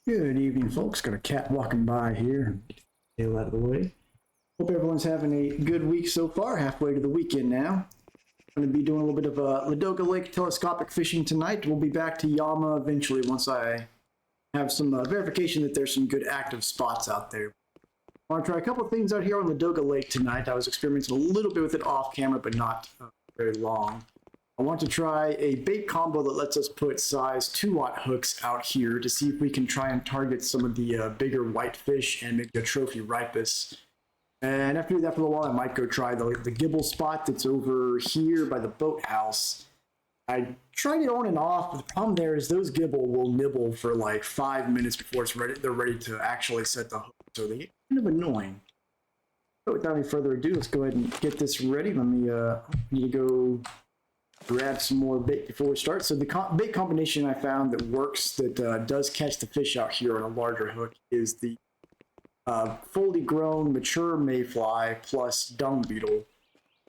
Good evening, folks. Got a cat walking by here. Get the tail out of the way. Hope everyone's having a good week so far. Halfway to the weekend now. I'm going to be doing a little bit of Ladoga Lake telescopic fishing tonight. We'll be back to Yama eventually once I have some verification that there's some good active spots out there. I want to try a couple of things out here on Ladoga Lake tonight. I was experimenting a little bit with it off camera, but not very long. I want to try a bait combo that lets us put size 2-watt hooks out here to see if we can try and target some of the bigger whitefish and maybe a trophy ripus. And after that, for a while, I might go try the gibble spot that's over here by the boathouse. I tried it on and off, but the problem there is those gibble will nibble for like 5 minutes before they're ready to actually set the hook, so they get kind of annoying. But without any further ado, let's go ahead and get this ready. Let me need to go grab some more bait before we start. So the bait combination I found that works, that does catch the fish out here on a larger hook, is the fully grown mature mayfly plus dung beetle.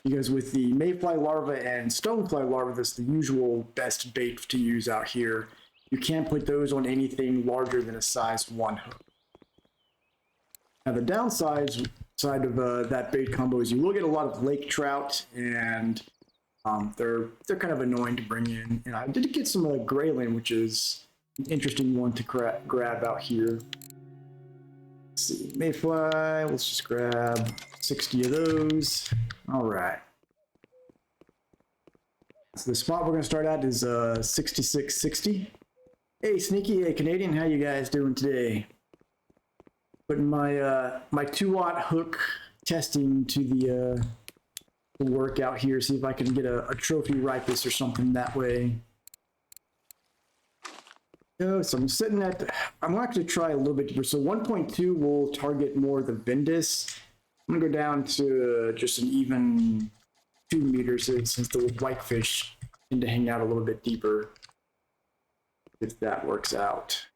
Because with the mayfly larva and stonefly larva, that's the usual best bait to use out here. You can't put those on anything larger than a size 1 hook. Now the downside of that bait combo is you will get a lot of lake trout, and they're kind of annoying to bring in. And I did get some grayling, which is an interesting one to grab out here. Let's see, mayfly, let's just grab 60 of those. All right. So the spot we're going to start at is 6660. Hey, Sneaky, hey, Canadian, how you guys doing today? Putting my my 2-watt hook testing to the work out here, see if I can get a trophy ripus or something that way. So I'm sitting at, I'm going to try a little bit deeper. So 1.2 will target more the Vindus. I'm going to go down to just an even 2 meters since the whitefish tend to hang out a little bit deeper, if that works out.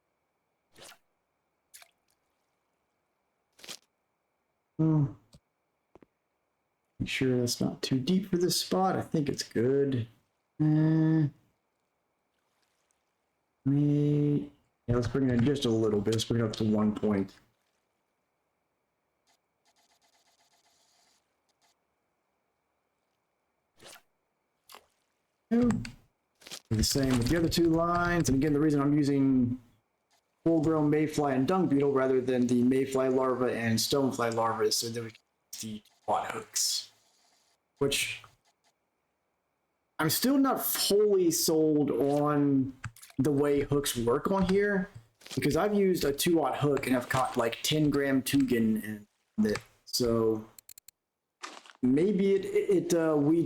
Make sure that's not too deep for this spot. I think it's good. Yeah, let's bring it in just a little bit. Let's bring it up to 1 point. The same with the other 2 lines. And again, the reason I'm using full-grown mayfly and dung beetle rather than the mayfly larva and stonefly larva is so that we can use the 2-watt hooks. Which I'm still not fully sold on the way hooks work on here, because I've used a 2-watt hook and I've caught like 10-gram tugin in it. So maybe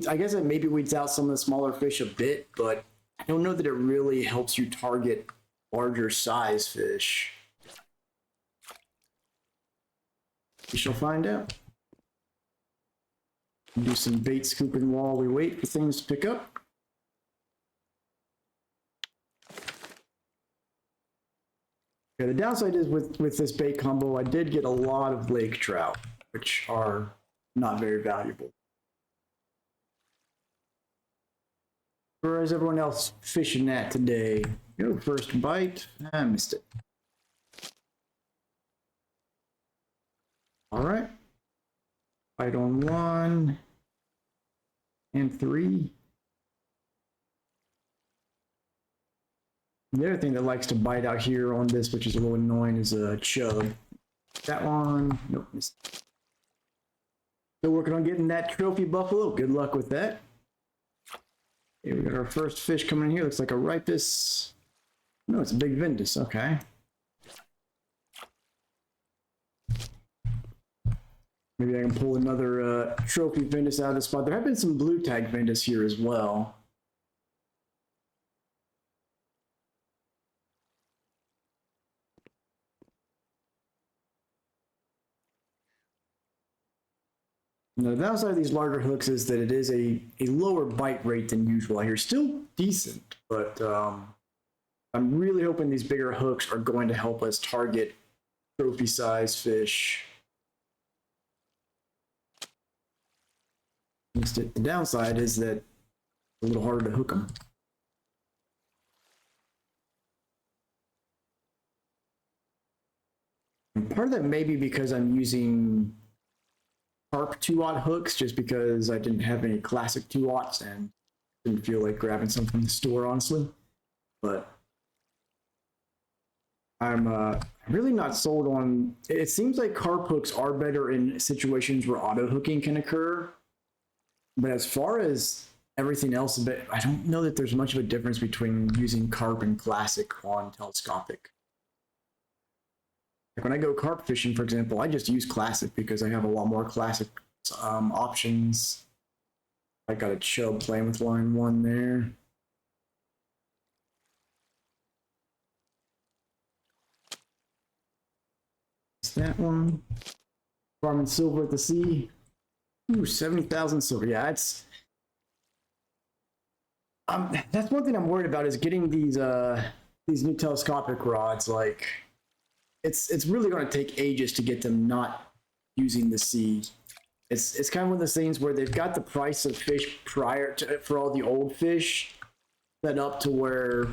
I guess it maybe weeds out some of the smaller fish a bit, but I don't know that it really helps you target larger size fish. We shall find out. Do some bait scooping while we wait for things to pick up. Okay, the downside is with this bait combo, I did get a lot of lake trout, which are not very valuable. Where is everyone else fishing at today? Go first bite. I missed it. All right. Bite on 1 and 3. The other thing that likes to bite out here on this, which is a little annoying, is a chub. That one, nope, missed. Still working on getting that trophy buffalo. Good luck with that. Okay, we got our first fish coming in here. Looks like a ripus. No, it's a big Vindus. Okay. Maybe I can pull another trophy Vindus out of the spot. There have been some blue tag Vindus here as well. Now, the downside of these larger hooks is that it is a lower bite rate than usual here. Still decent, but I'm really hoping these bigger hooks are going to help us target trophy size fish. The downside is that it's a little harder to hook them. And part of that may be because I'm using Harp 2-aught hooks, just because I didn't have any classic 2-aughts and didn't feel like grabbing some from the store, honestly. But I'm really not sold on. It seems like carp hooks are better in situations where auto hooking can occur. But as far as everything else, I don't know that there's much of a difference between using carp and classic on telescopic. Like when I go carp fishing, for example, I just use classic because I have a lot more classic options. I got a chub playing with line 1 there. That one. Farming silver at the sea. Ooh, 70,000 silver. Yeah, it's. That's one thing I'm worried about is getting these new telescopic rods. Like, it's really going to take ages to get them not using the sea. It's kind of one of those things where they've got the price of fish for all the old fish set up to where,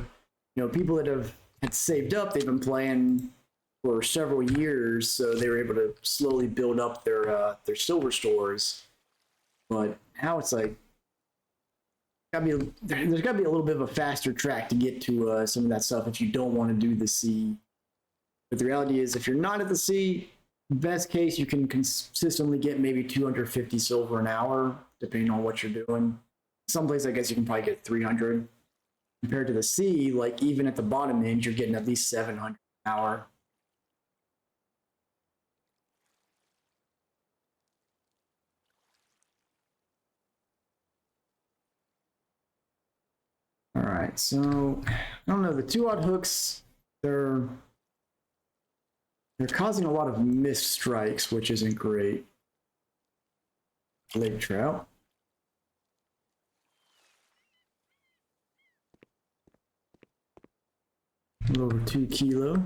you know, people that had saved up, they've been playing for several years, so they were able to slowly build up their silver stores. But now it's like there's got to be a little bit of a faster track to get to some of that stuff if you don't want to do the sea. But the reality is, if you're not at the sea, best case you can consistently get maybe 250 silver an hour, depending on what you're doing. Someplace I guess you can probably get 300. Compared to the sea, like even at the bottom end, you're getting at least 700 an hour. All right, so I don't know, the 2-aught hooks, they're causing a lot of missed strikes, which isn't great. Lake trout. A little over 2 kilo.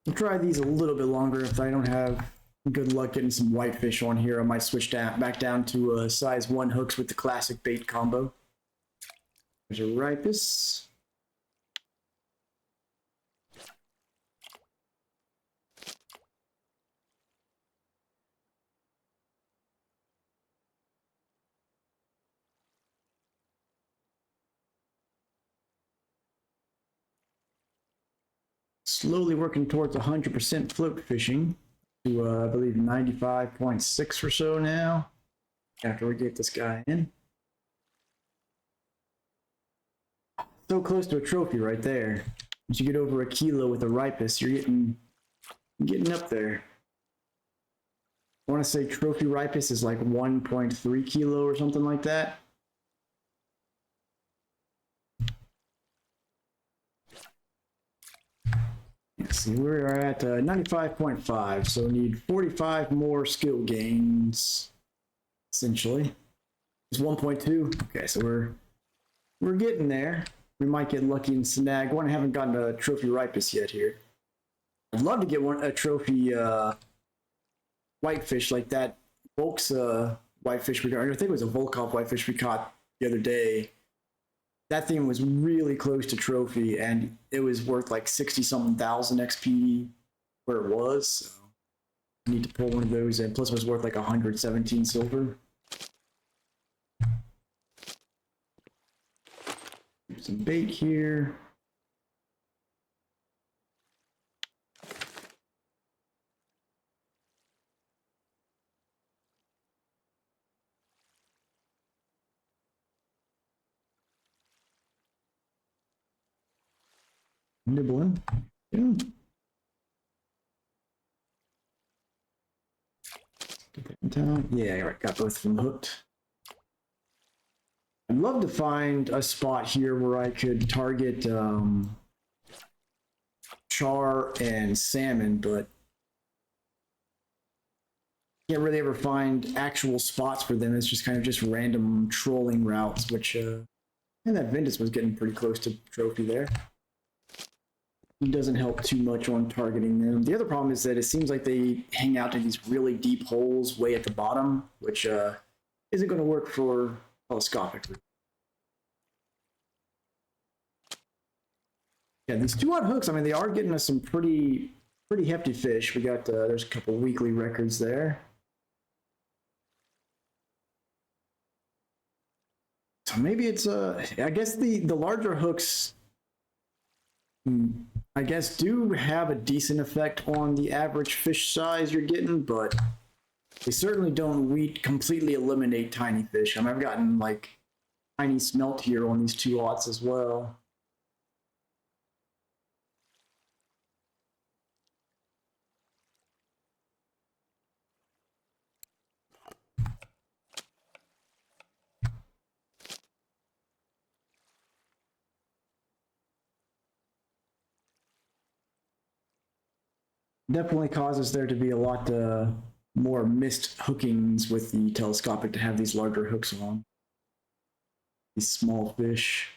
I'll try these a little bit longer. If I don't have good luck getting some whitefish on here, I might switch back down to size 1 hooks with the classic bait combo. There's a ripus. Slowly working towards 100% float fishing to, I believe, 95.6 or so now, after we get this guy in. So close to a trophy right there. Once you get over a kilo with a ripus, you're getting up there. I want to say trophy ripus is like 1.3 kilo or something like that. Let's see, we're at 95.5, so we need 45 more skill gains, essentially. It's 1.2. Okay, so we're getting there. We might get lucky and snag one. I haven't gotten a trophy ripus yet here. I'd love to get a trophy whitefish like that Volk's whitefish we got. I think it was a Volkov whitefish we caught the other day. That thing was really close to trophy, and it was worth like 60-something thousand XP where it was. So I need to pull one of those, and plus it was worth like 117 silver. Some bait here. Nibbling. Yeah. Get that down. Yeah, I got both of them hooked. I'd love to find a spot here where I could target char and salmon, but can't really ever find actual spots for them. It's just kind of just random trolling routes, which and that Ventus was getting pretty close to trophy there. It doesn't help too much on targeting them. The other problem is that it seems like they hang out in these really deep holes way at the bottom, which isn't going to work for telescopic. Yeah, these 2-aught hooks, I mean, they are getting us some pretty hefty fish. We got, there's a couple weekly records there. So maybe it's, I guess the larger hooks, I guess, do have a decent effect on the average fish size you're getting, but they certainly don't completely eliminate tiny fish. I mean, I've gotten like tiny smelt here on these 2-aughts as well. Definitely causes there to be a lot more missed hookings with the telescopic to have these larger hooks on. These small fish.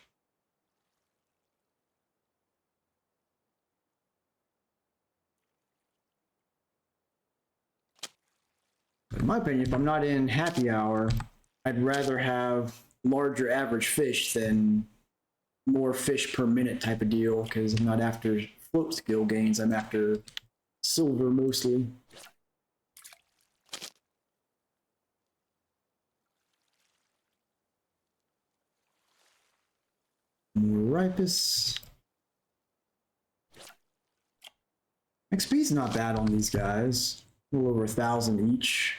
In my opinion, if I'm not in happy hour, I'd rather have larger average fish than more fish per minute type of deal, because I'm not after float skill gains, I'm after silver mostly. More ripus. XP's not bad on these guys. A little over 1,000 each.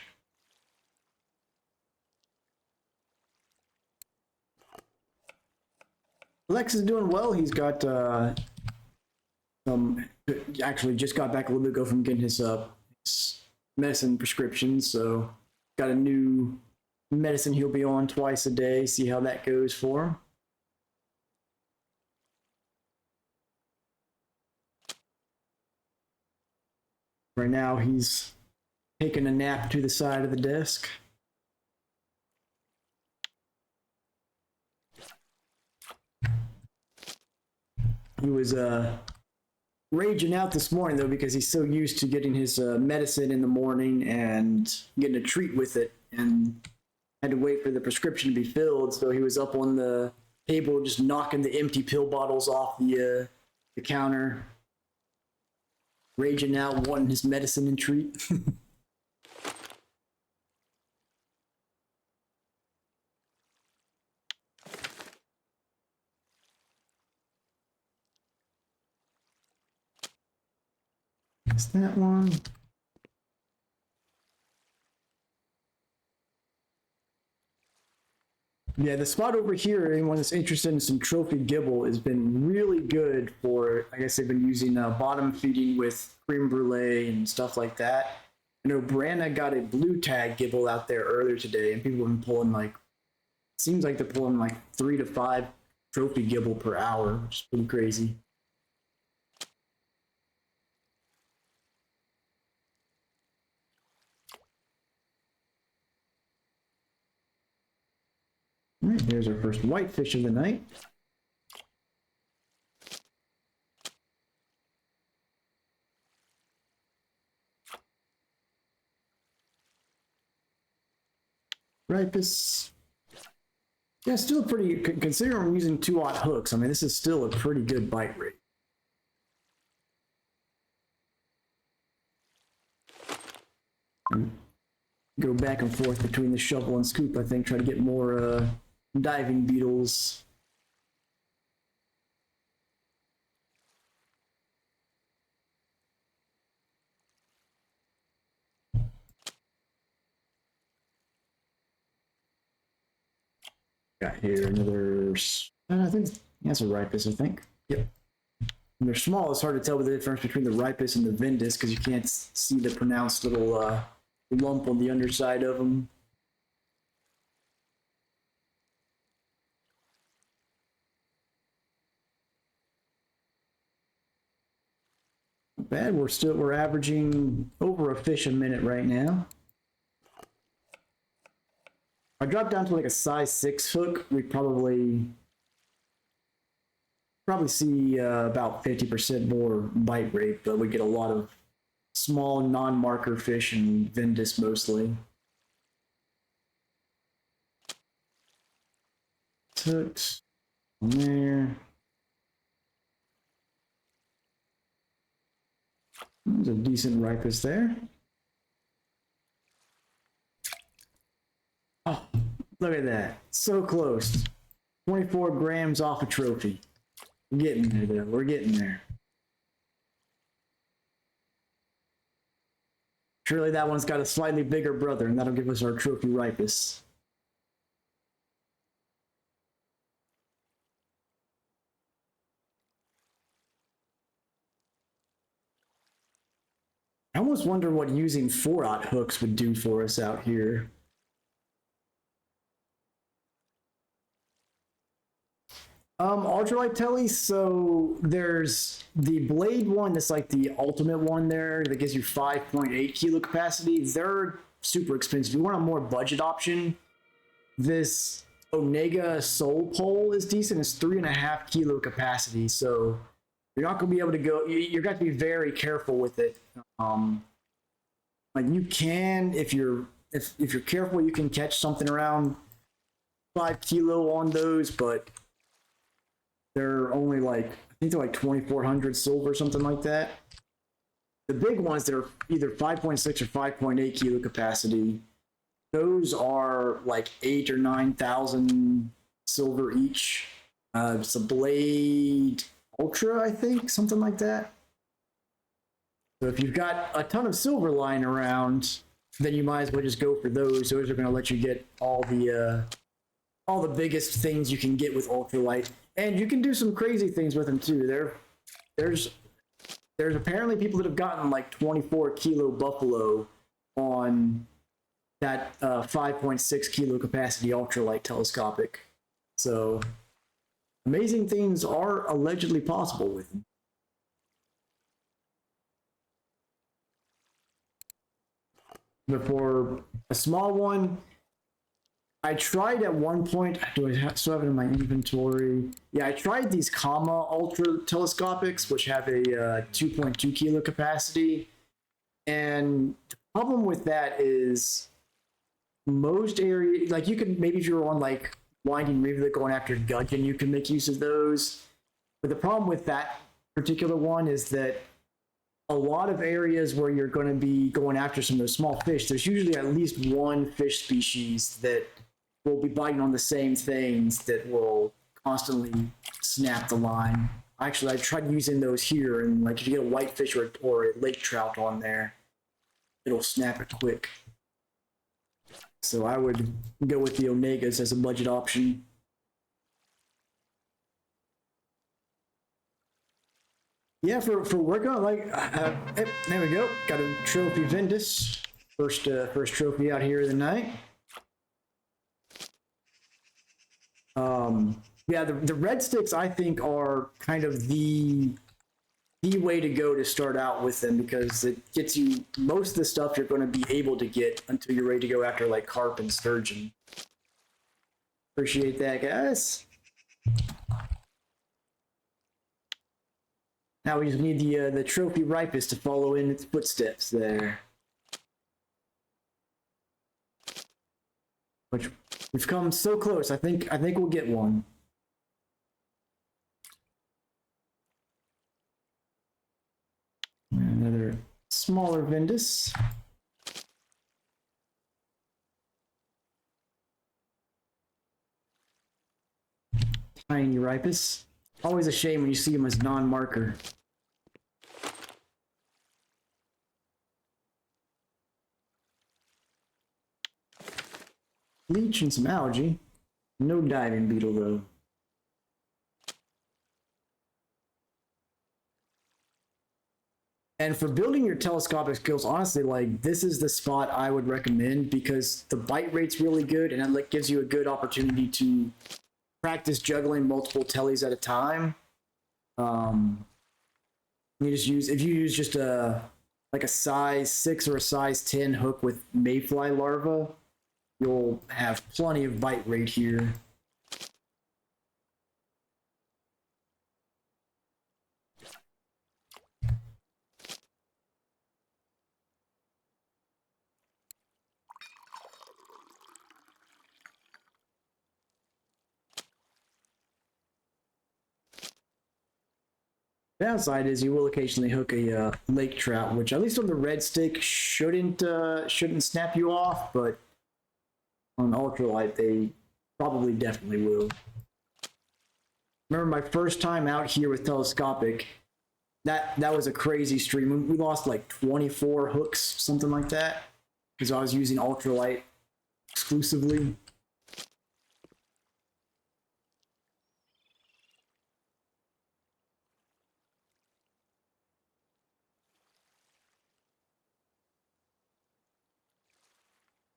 Lex is doing well. He's got actually just got back a little bit ago from getting his medicine prescription, so got a new medicine he'll be on twice a day. See how that goes for him. Right now he's taking a nap to the side of the desk. He was raging out this morning though, because he's so used to getting his medicine in the morning and getting a treat with it, and had to wait for the prescription to be filled. So he was up on the table just knocking the empty pill bottles off the counter, raging out, wanting his medicine and treat. Is that one? Yeah, the spot over here, anyone that's interested in some trophy gibble, has been really good for, I guess they've been using bottom feeding with creme brulee and stuff like that. I know Brana got a blue tag gibble out there earlier today, and people have been pulling like, seems like they're pulling like 3 to 5 trophy gibble per hour, which is pretty crazy. All right, there's our first whitefish of the night. Ripus. Yeah, still pretty, considering I'm using 2-aught hooks, I mean, this is still a pretty good bite rate. Go back and forth between the shovel and scoop, I think, try to get more diving beetles. Got here another, I think that's a ripus, I think. Yep. When they're small, it's hard to tell the difference between the ripus and the vindus because you can't see the pronounced little lump on the underside of them. Not bad. We're averaging over a fish a minute right now. If I drop down to like a size 6 hook, we probably see about 50% more bite rate, but we get a lot of small non-marker fish and vindus mostly. hooks on there. There's a decent ripus there. Oh, look at that. So close. 24 grams off a trophy. We're getting there, though. We're getting there. Surely that one's got a slightly bigger brother, and that'll give us our trophy ripus. I almost wonder what using 4-aught hooks would do for us out here. Ultralight telly, so there's the blade one that's like the ultimate one there that gives you 5.8 kilo capacity. They're super expensive. If you want a more budget option, this Onega Soul Pole is decent. It's 3.5 kilo capacity, so you're not going to be able to go. You're going to be very careful with it. Like you can, if you're careful, you can catch something around 5 kilo on those, but they're only like, I think they're like 2,400 silver or something like that. The big ones that are either 5.6 or 5.8 kilo capacity, those are like 8 or 9,000 silver each. It's a Blade Ultra, I think, something like that. So if you've got a ton of silver lying around, then you might as well just go for those. Those are going to let you get all the biggest things you can get with ultralight, and you can do some crazy things with them too. There's apparently people that have gotten like 24 kilo buffalo on that 5.6 kilo capacity ultralight telescopic. So amazing things are allegedly possible with them. But for a small one, I tried at one point, do I still have it in my inventory? Yeah, I tried these Kama Ultra telescopics, which have a 2.2 kilo capacity. And the problem with that is most areas, like you could, maybe if you were on like Winding Rivulet going after gudgeon, you can make use of those. But the problem with that particular one is that a lot of areas where you're going to be going after some of those small fish, there's usually at least one fish species that will be biting on the same things that will constantly snap the line. Actually, I tried using those here, and like if you get a whitefish or a lake trout on there, it'll snap it quick. So I would go with the Onegas as a budget option. Yeah, for working on like there we go. Got a trophy Ventus. First trophy out here of the night. Yeah, the red sticks I think are kind of the way to go to start out with them, because it gets you most of the stuff you're going to be able to get until you're ready to go after like carp and sturgeon. Appreciate that, guys. Now we just need the trophy ripus to follow in its footsteps there. Which we've come so close. I think we'll get one. Another smaller Ventus. Tiny ripus. Always a shame when you see them as non-marker. Leech and some algae. No diving beetle though. And for building your telescopic skills, honestly, like this is the spot I would recommend, because the bite rate's really good, and it gives you a good opportunity to practice juggling multiple tellies at a time. You just use, if you use just like a size 6 or a size 10 hook with mayfly larvae, you'll have plenty of bite rate here. Downside is you will occasionally hook a lake trout, which at least on the red stick shouldn't snap you off, but on ultralight they probably definitely will. Remember my first time out here with telescopic, that was a crazy stream. We lost like 24 hooks, something like that, because I was using ultralight exclusively.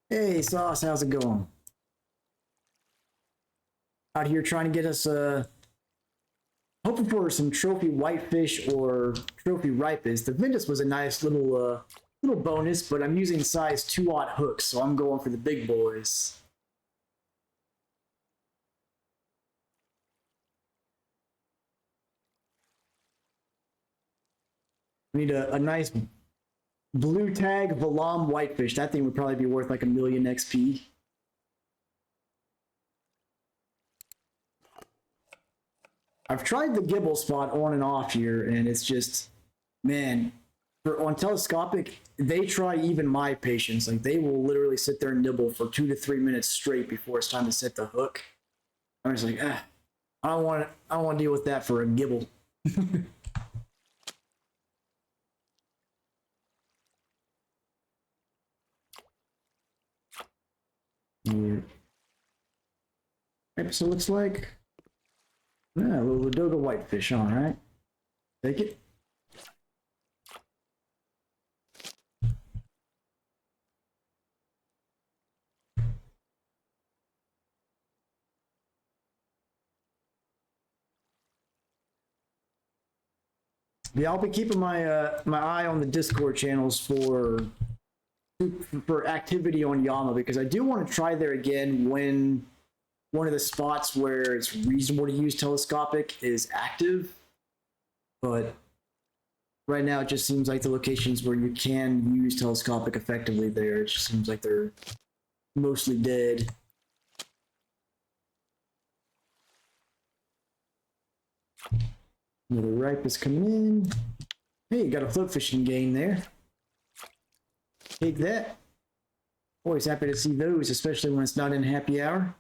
Hey Sauce, how's it going? Out here trying to get us hoping for some trophy whitefish or trophy ripus. The Ventus was a nice little bonus, but I'm using size 2/0 hooks, so I'm going for the big boys. We need a nice blue tag Valam whitefish. That thing would probably be worth like 1,000,000 XP. I've tried the gibble spot on and off here, and it's just, man, on telescopic, they try even my patience. Like, they will literally sit there and nibble for 2 to 3 minutes straight before it's time to set the hook. I'm just like, I don't want to deal with that for a gibble. Yeah. Right, so it looks like a little Ladoga whitefish, all right. Take it. Yeah, I'll be keeping my my eye on the Discord channels for activity on Yama, because I do want to try there again when one of the spots where it's reasonable to use telescopic is active. But right now it just seems like the locations where you can use telescopic effectively there, it just seems like they're mostly dead. Another ripe is coming in. Hey, you got a float fishing game there. Take that. Always happy to see those, especially when it's not in happy hour.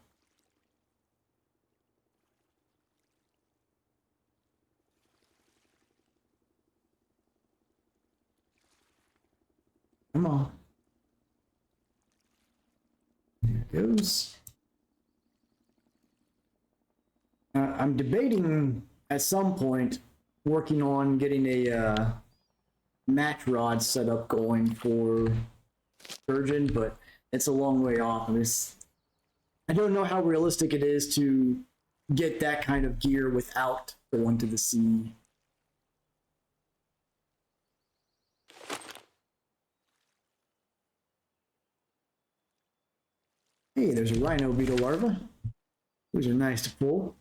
Come on. There it goes. I'm debating at some point working on getting a match rod set up going for sturgeon, but it's a long way off. I don't know how realistic it is to get that kind of gear without going to the sea. Hey, there's a rhino beetle larva. Those are nice to pull.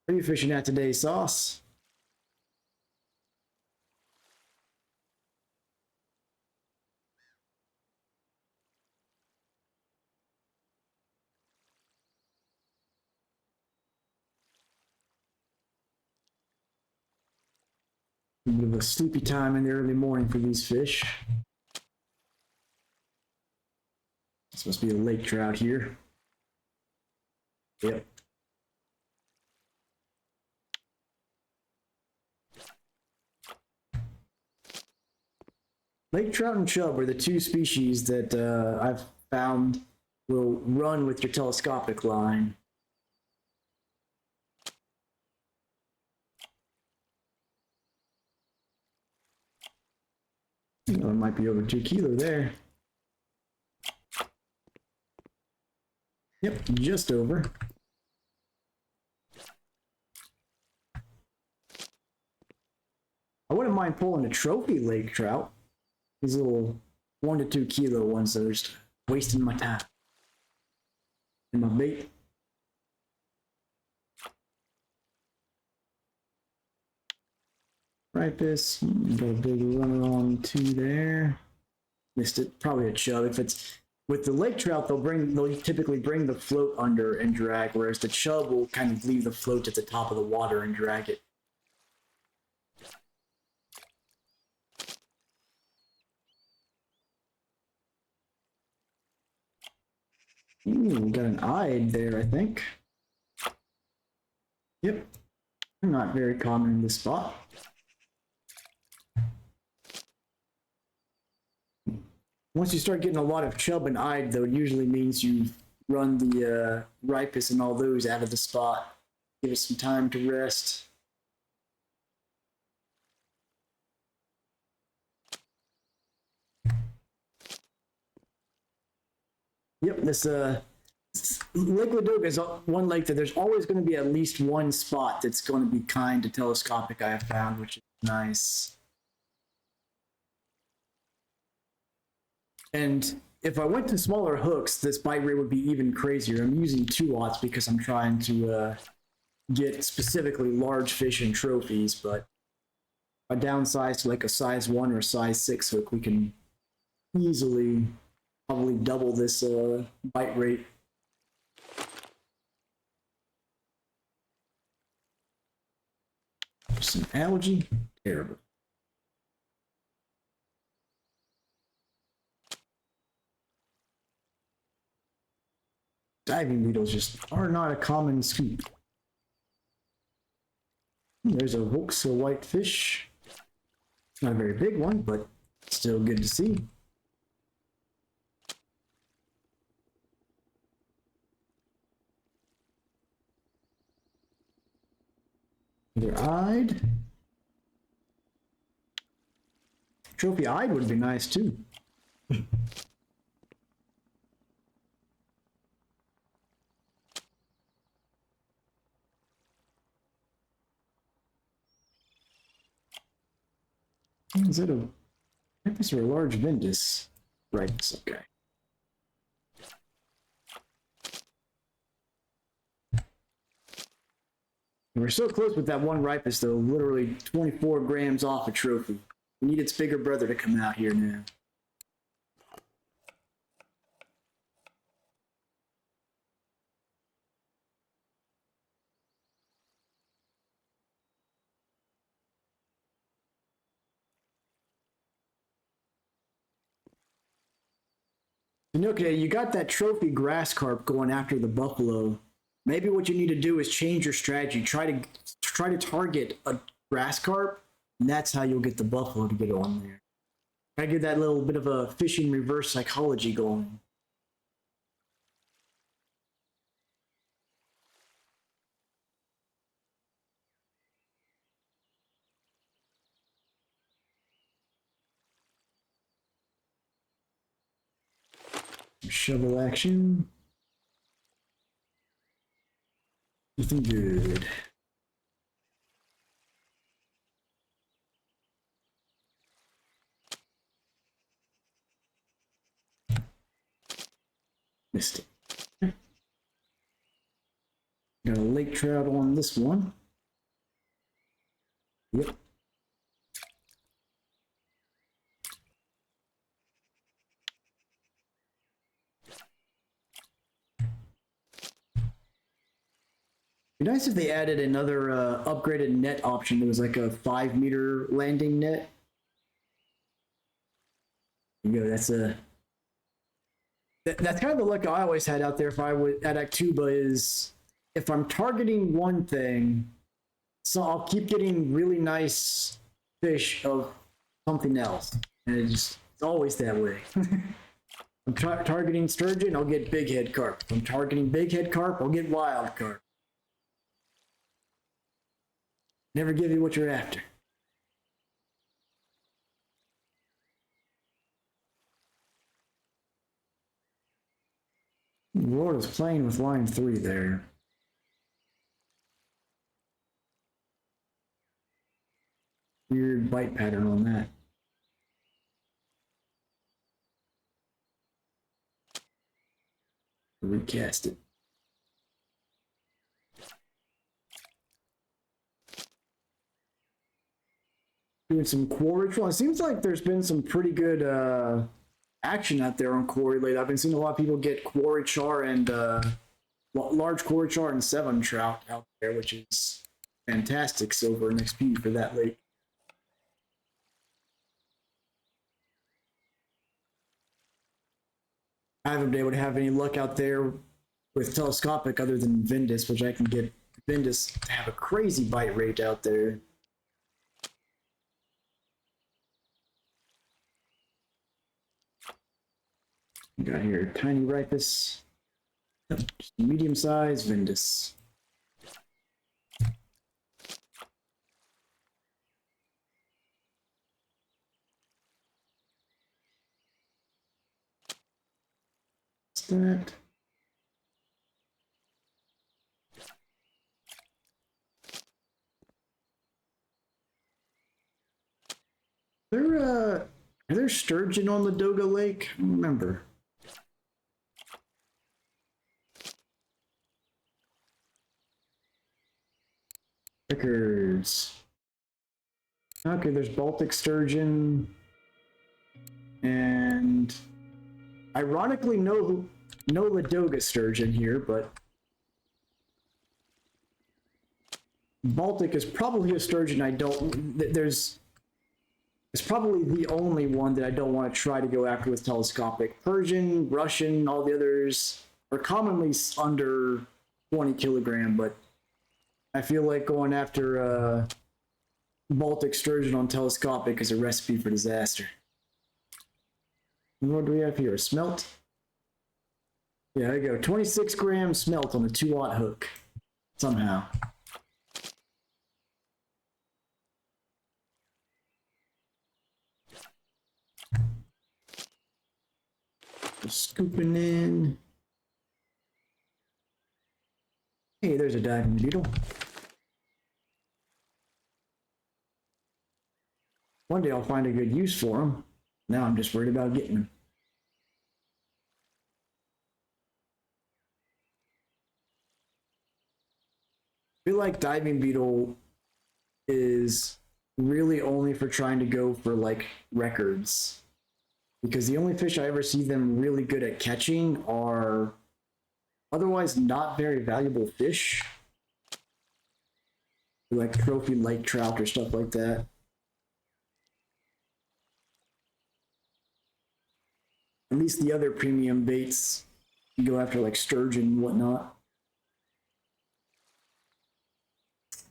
What are you fishing at today, Sauce? A bit of a sleepy time in the early morning for these fish. It's supposed to be a lake trout here. Yep. Lake trout and chub are the two species that I've found will run with your telescopic line. Oh, it might be over 2 kilo there. Yep, just over. I wouldn't mind pulling a trophy lake trout. These little 1 to 2 kilo ones that are just wasting my time and my bait. Ripus, got a big runner on 2 there. Missed it, probably a chub. If it's with the lake trout, they'll typically bring the float under and drag, whereas the chub will kind of leave the float at the top of the water and drag it. Ooh, we got an eyed there, I think. Yep. Not very common in this spot. Once you start getting a lot of chub and eyed, though, it usually means you run the ripus and all those out of the spot. Give it some time to rest. Yep, this Lake Ladoga is one lake that there's always going to be at least one spot that's going to be kind to telescopic, I have found, which is nice. And if I went to smaller hooks, this bite rate would be even crazier. I'm using 2/0 because I'm trying to get specifically large fish and trophies, but a downsize to like a size 1 or size 6 hook, we can easily probably double this bite rate. Some algae, terrible. Diving beetles just are not a common scoop. There's a Volxa whitefish. Not a very big one, but still good to see. Either eyed. Trophy eyed would be nice too. Is it a Ripus or a large Vindus? Right, it's okay. We're so close with that one Ripus though, literally 24 grams off a trophy. We need its bigger brother to come out here now. And okay, you got that trophy grass carp going after the buffalo. Maybe what you need to do is change your strategy. Try to target a grass carp, and that's how you'll get the buffalo to get on there. Try to get that little bit of a fishing reverse psychology going. Shovel action. Nothing good. Missed it. Got a lake trout on this one. Yep. It'd be nice if they added another upgraded net option that was like a 5-meter landing net. There you go, that's kind of the look I always had out there if I was at Actuba is if I'm targeting one thing, so I'll keep getting really nice fish of something else. And it's always that way. I'm targeting sturgeon, I'll get big head carp. If I'm targeting big head carp, I'll get wild carp. Never give you what you're after. Lord is playing with line 3 there. Weird bite pattern on that. Recast it. Doing some quarry trolling. It seems like there's been some pretty good action out there on quarry lately. I've been seeing a lot of people get quarry char and large quarry char and 7 trout out there, which is fantastic silver and XP for that lake. I haven't been able to have any luck out there with telescopic other than Vindus, which I can get Vindus to have a crazy bite rate out there. We got here tiny ripus, medium size Vindus. What's that? Are there sturgeon on Ladoga Lake? I don't remember. Pickers. Okay, there's Baltic sturgeon. And ironically, no Ladoga sturgeon here, but Baltic is probably a sturgeon I don't. It's probably the only one that I don't want to try to go after with telescopic. Persian, Russian, all the others are commonly under 20 kilogram, but I feel like going after Baltic sturgeon on telescopic is a recipe for disaster. And what do we have here? A smelt? Yeah, there you go. 26 gram smelt on a 2-aught hook. Somehow. Just scooping in. Hey, there's a diving beetle. One day I'll find a good use for them. Now I'm just worried about getting them. I feel like diving beetle is really only for trying to go for like records, because the only fish I ever see them really good at catching are otherwise not very valuable fish, like trophy lake trout or stuff like that. At least the other premium baits you go after, like sturgeon and whatnot.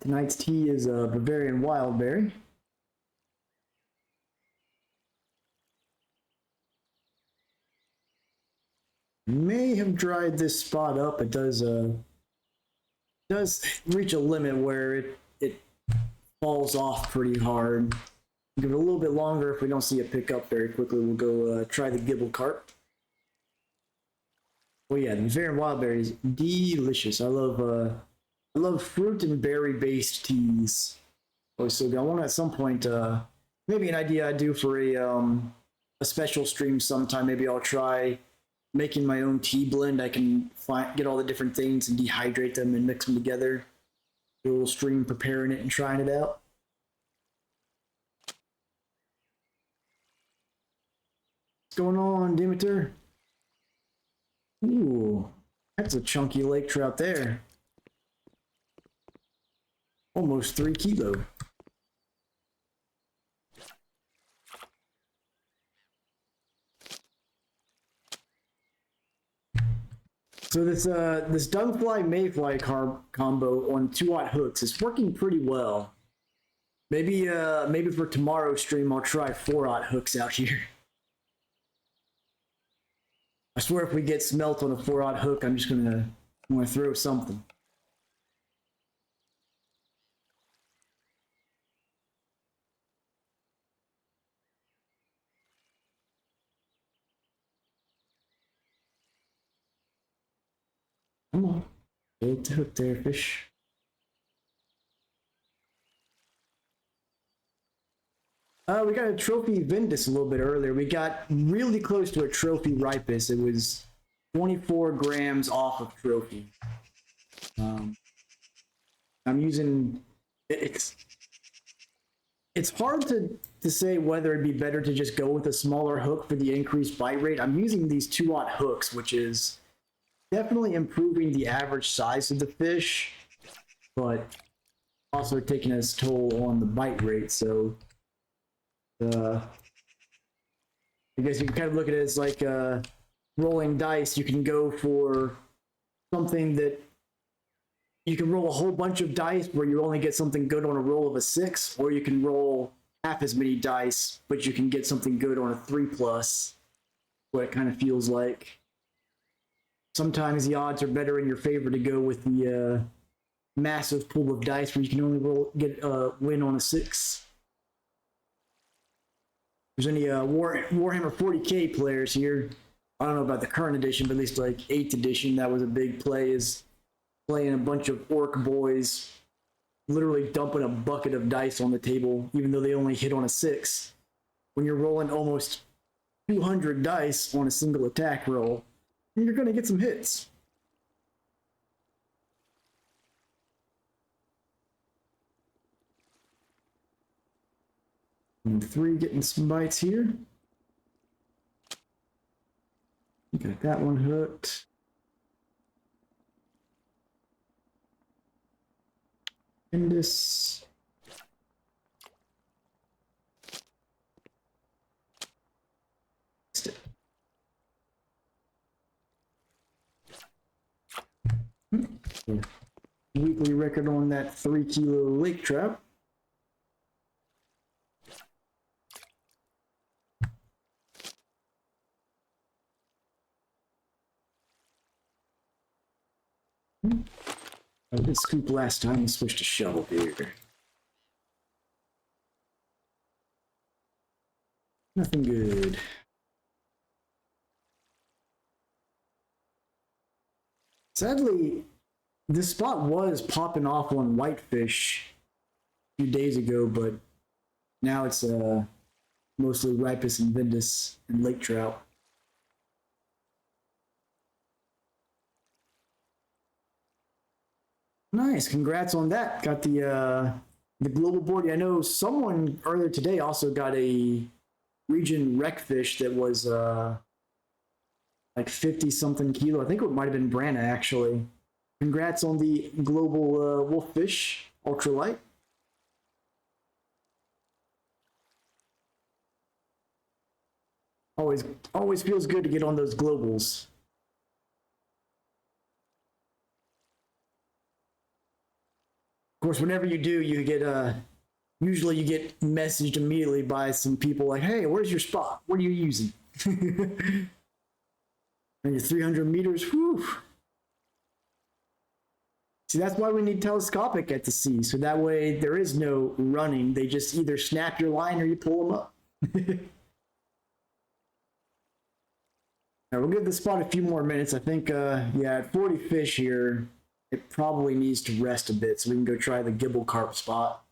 Tonight's tea is a Bavarian wildberry. May have dried this spot up. It does reach a limit where it falls off pretty hard. Give it a little bit longer. If we don't see it pick up very quickly, we'll go try the gibble carp. Well, yeah, the Bavarian wildberry is delicious. I love fruit and berry based teas. Always so good. I want to at some point, maybe an idea I do for a special stream sometime. Maybe I'll try making my own tea blend. I can get all the different things and dehydrate them and mix them together. Do a little stream preparing it and trying it out. What's going on, Demeter? Ooh, that's a chunky lake trout there. Almost 3 kilo. So this Dunfly Mayfly combo on 2-aught hooks is working pretty well. Maybe for tomorrow's stream I'll try 4-aught hooks out here. I swear if we get smelt on a 4-aught hook, I'm just gonna throw something. Come on. Get the hook there, fish. We got a trophy Vindus a little bit earlier. We got really close to a trophy Ripus. It was 24 grams off of trophy. I'm using... It's hard to say whether it'd be better to just go with a smaller hook for the increased bite rate. I'm using these 2-aught hooks, which is definitely improving the average size of the fish, but also taking its toll on the bite rate. So I guess you can kind of look at it as like rolling dice, you can go for something that you can roll a whole bunch of dice where you only get something good on a roll of a 6, or you can roll half as many dice, but you can get something good on a 3+. What it kind of feels like. Sometimes the odds are better in your favor to go with the massive pool of dice where you can only get a win on a 6. There's any Warhammer 40k players here. I don't know about the current edition, but at least like 8th edition, that was a big play, is playing a bunch of orc boys, literally dumping a bucket of dice on the table, even though they only hit on a 6. When you're rolling almost 200 dice on a single attack roll, and you're going to get some hits. And 3 getting some bites here. Got that one hooked. And this. Weekly record on that 3-kilo lake trout. I did scoop last time and switched to shovel here. Nothing good. Sadly, this spot was popping off on whitefish a few days ago, but now it's mostly ripus and vindus and lake trout. Nice, congrats on that. Got the global board. I know someone earlier today also got a region wreck fish that was like 50 something kilo. I think it might have been Branna actually. Congrats on the global wolffish ultralight. Always feels good to get on those globals. Of course, whenever you do, you get usually you get messaged immediately by some people like, "Hey, where's your spot? What are you using?" And your 300 meters, whew. See, that's why we need telescopic at the sea, so that way there is no running. They just either snap your line or you pull them up. Now, we'll give the spot a few more minutes. I think, yeah, at 40 fish here, it probably needs to rest a bit, so we can go try the gibble carp spot.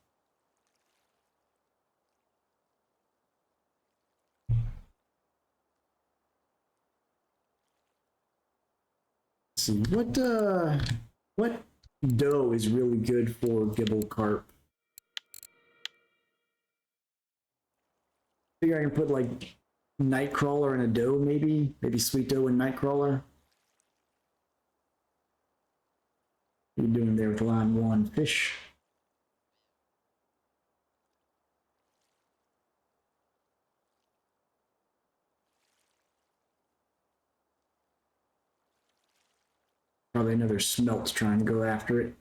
Let's see, what dough is really good for gibble carp? I figure I can put like nightcrawler in a dough, maybe sweet dough and nightcrawler. What are you doing there with line 1 fish? Probably another smelt trying to go after it.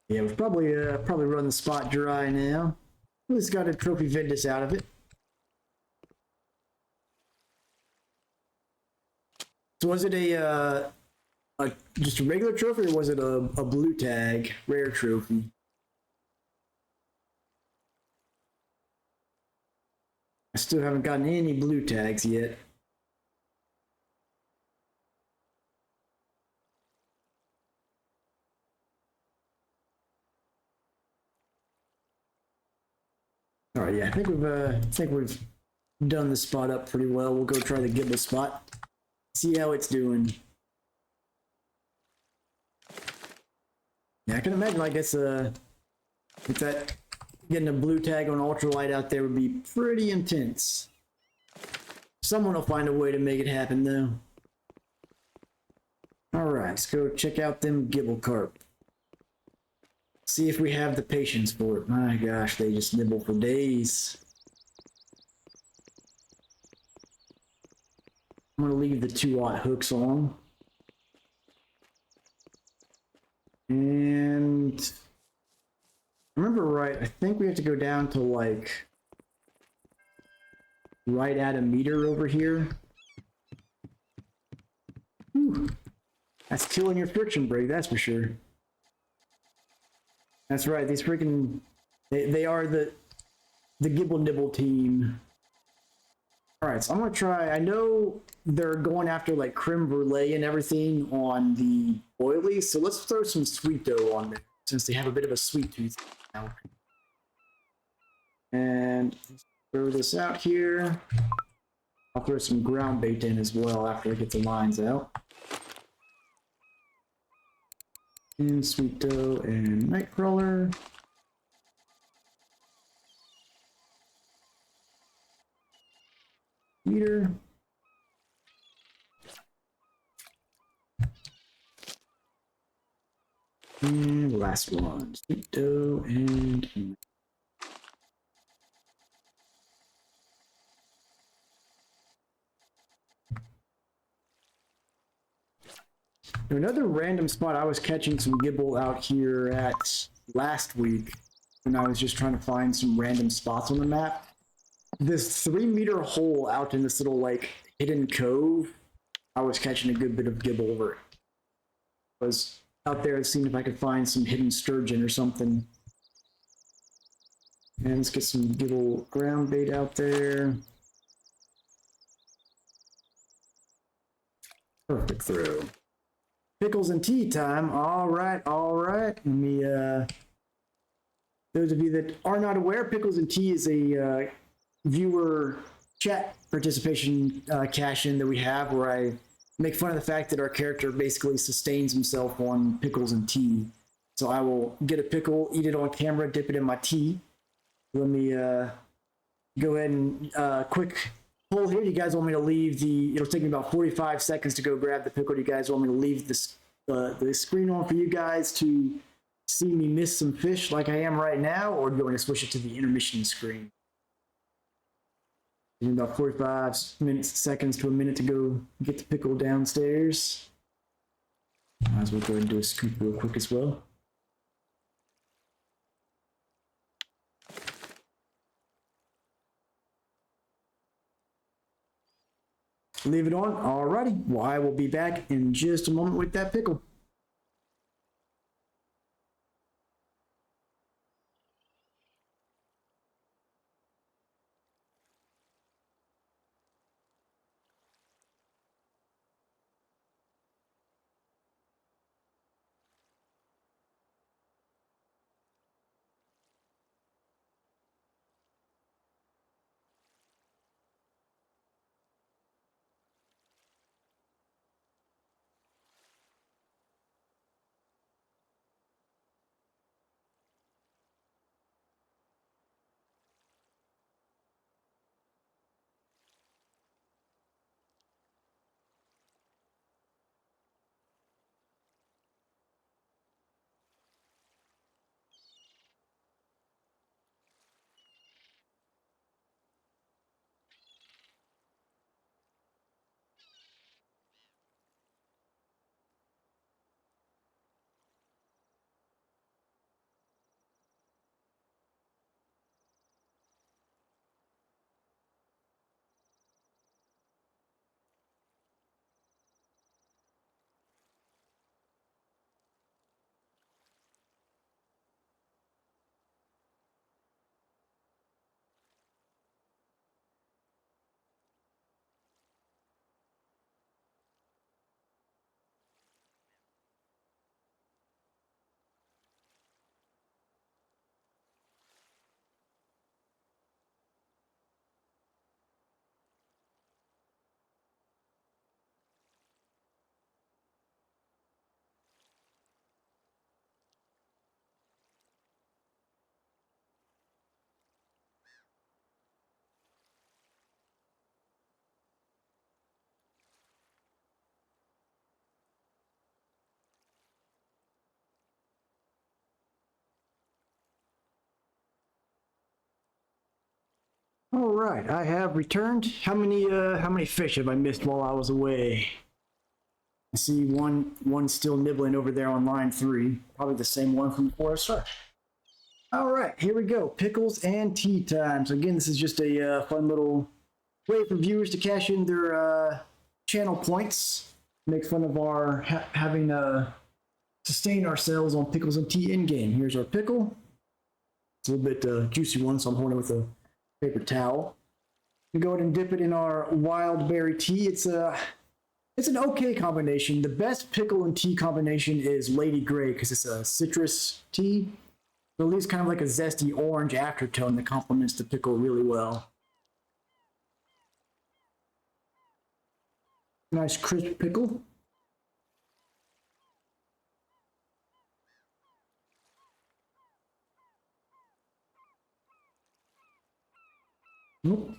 Yeah, we've probably run the spot dry now. At least got a trophy Vindus out of it. So was it just a regular trophy, or was it a blue tag rare trophy? I still haven't gotten any blue tags yet. All right, yeah, I think we've done the spot up pretty well. We'll go try the gibble spot, see how it's doing. Yeah, I can imagine, I guess, with that, getting a blue tag on ultralight out there would be pretty intense. Someone will find a way to make it happen, though. All right, let's go check out them gibble carp. See if we have the patience for it. My gosh, they just nibble for days. I'm gonna leave the 2-aught hooks on. And if I remember right, I think we have to go down to like right at a meter over here. Whew. That's killing your friction brake, that's for sure. That's right, these freaking they are the Gibble Nibble team. Alright, so I'm gonna try. I know they're going after like creme brulee and everything on the oily, so let's throw some sweet dough on there since they have a bit of a sweet tooth now. And throw this out here. I'll throw some ground bait in as well after I get the lines out. And sweet dough and nightcrawler. Meter. And last one, sweet dough and another random spot I was catching some gibble out here at last week when I was just trying to find some random spots on the map. This 3-meter hole out in this little like hidden cove, I was catching a good bit of gibble over it. I was out there seeing if I could find some hidden sturgeon or something. And let's get some gibble ground bait out there. Perfect throw. Pickles and tea time. All right, all right. Let me, those of you that are not aware, Pickles and Tea is a viewer chat participation cash-in that we have where I make fun of the fact that our character basically sustains himself on pickles and tea. So I will get a pickle, eat it on camera, dip it in my tea. Let me go ahead and quick poll here. Do you guys want me to leave the, it'll take me about 45 seconds to go grab the pickle. Do you guys want me to leave this the screen on for you guys to see me miss some fish like I am right now, or do you want to switch it to the intermission screen? In about 45 seconds to a minute to go get the pickle downstairs. Might as well go ahead and do a scoop real quick as well. Leave it on. Alrighty. Well, I will be back in just a moment with that pickle. All right, I have returned. How many fish have I missed while I was away? I see one still nibbling over there on line 3. Probably the same one from before I started. All right, here we go. Pickles and tea time. So again, this is just a fun little way for viewers to cash in their channel points. Make fun of our having sustained ourselves on pickles and tea in game. Here's our pickle. It's a little bit juicy one, so I'm holding it with a paper towel. We go ahead and dip it in our wild berry tea. It's an okay combination. The best pickle and tea combination is Lady Grey because it's a citrus tea. So it leaves kind of like a zesty orange aftertone that complements the pickle really well. Nice crisp pickle. Nope.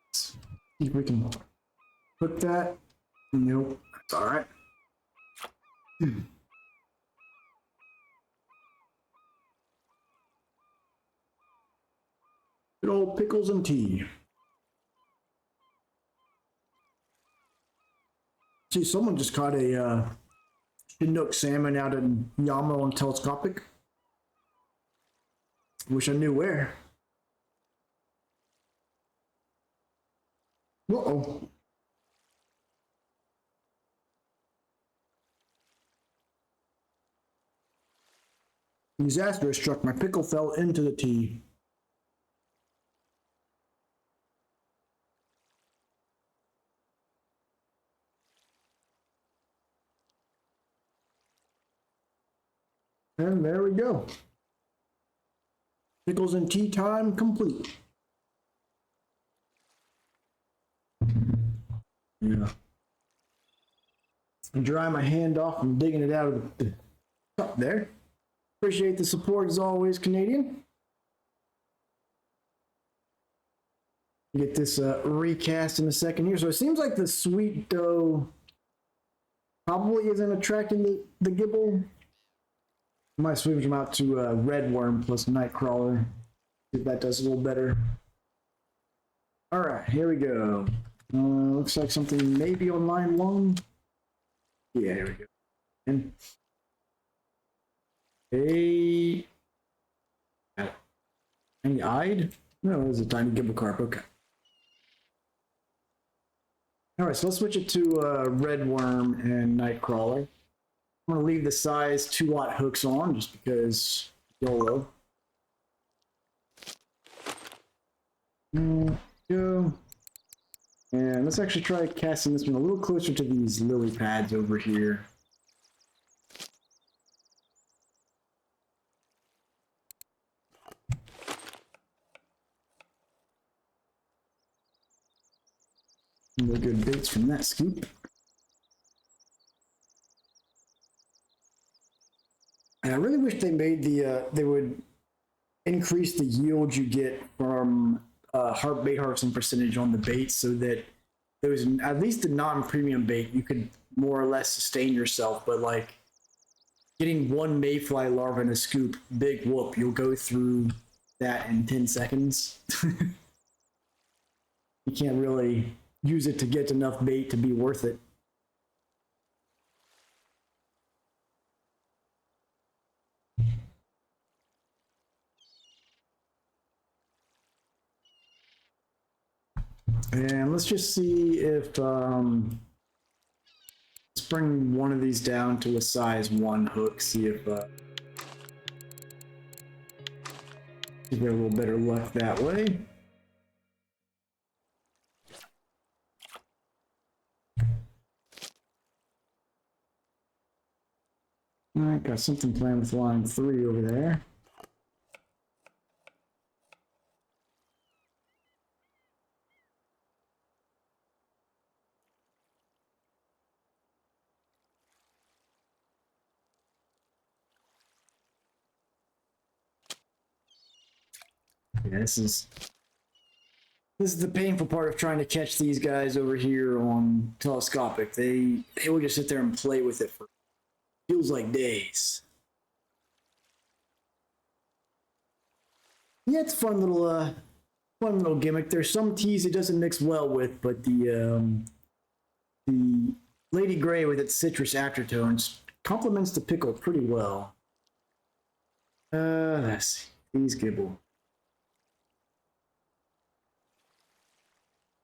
Let's see if we can put that. Nope. That's all right. Good old pickles and tea. See, someone just caught a Chinook salmon out in Yama on Telescopic. Wish I knew where. Uh-oh. Disaster struck. My pickle fell into the tea. And there we go. Pickles and tea time complete. Yeah. And dry my hand off from digging it out of the cup there. Appreciate the support as always, Canadian. Get this recast in a second here. So it seems like the sweet dough probably isn't attracting the gibble. I might switch them out to red worm plus nightcrawler. See if that does a little better. All right, here we go. Looks like something maybe on line 1. Yeah, here we go. And any eyed? No, it was a tiny gibble carp. Okay. All right, so let's switch it to red worm and nightcrawler. I'm going to leave the size 2-aught hooks on just because YOLO. Go. And let's actually try casting this one a little closer to these lily pads over here. No good baits from that scoop. And I really wish they made they would increase the yield you get from bait harvesting percentage on the bait so that there was at least the non-premium bait you could more or less sustain yourself. But like getting one mayfly larva in a scoop, big whoop, you'll go through that in 10 seconds. You can't really use it to get enough bait to be worth it. And let's just see if let's bring one of these down to a size 1 hook, see if we get a little better luck that way. All right, got something playing with line 3 over there. Yeah, this is the painful part of trying to catch these guys over here on Telescopic. They will just sit there and play with it for feels like days. Yeah, it's a fun little fun little gimmick. There's some teas it doesn't mix well with, but the Lady Grey with its citrus aftertones complements the pickle pretty well. Let's see. Please Gibble.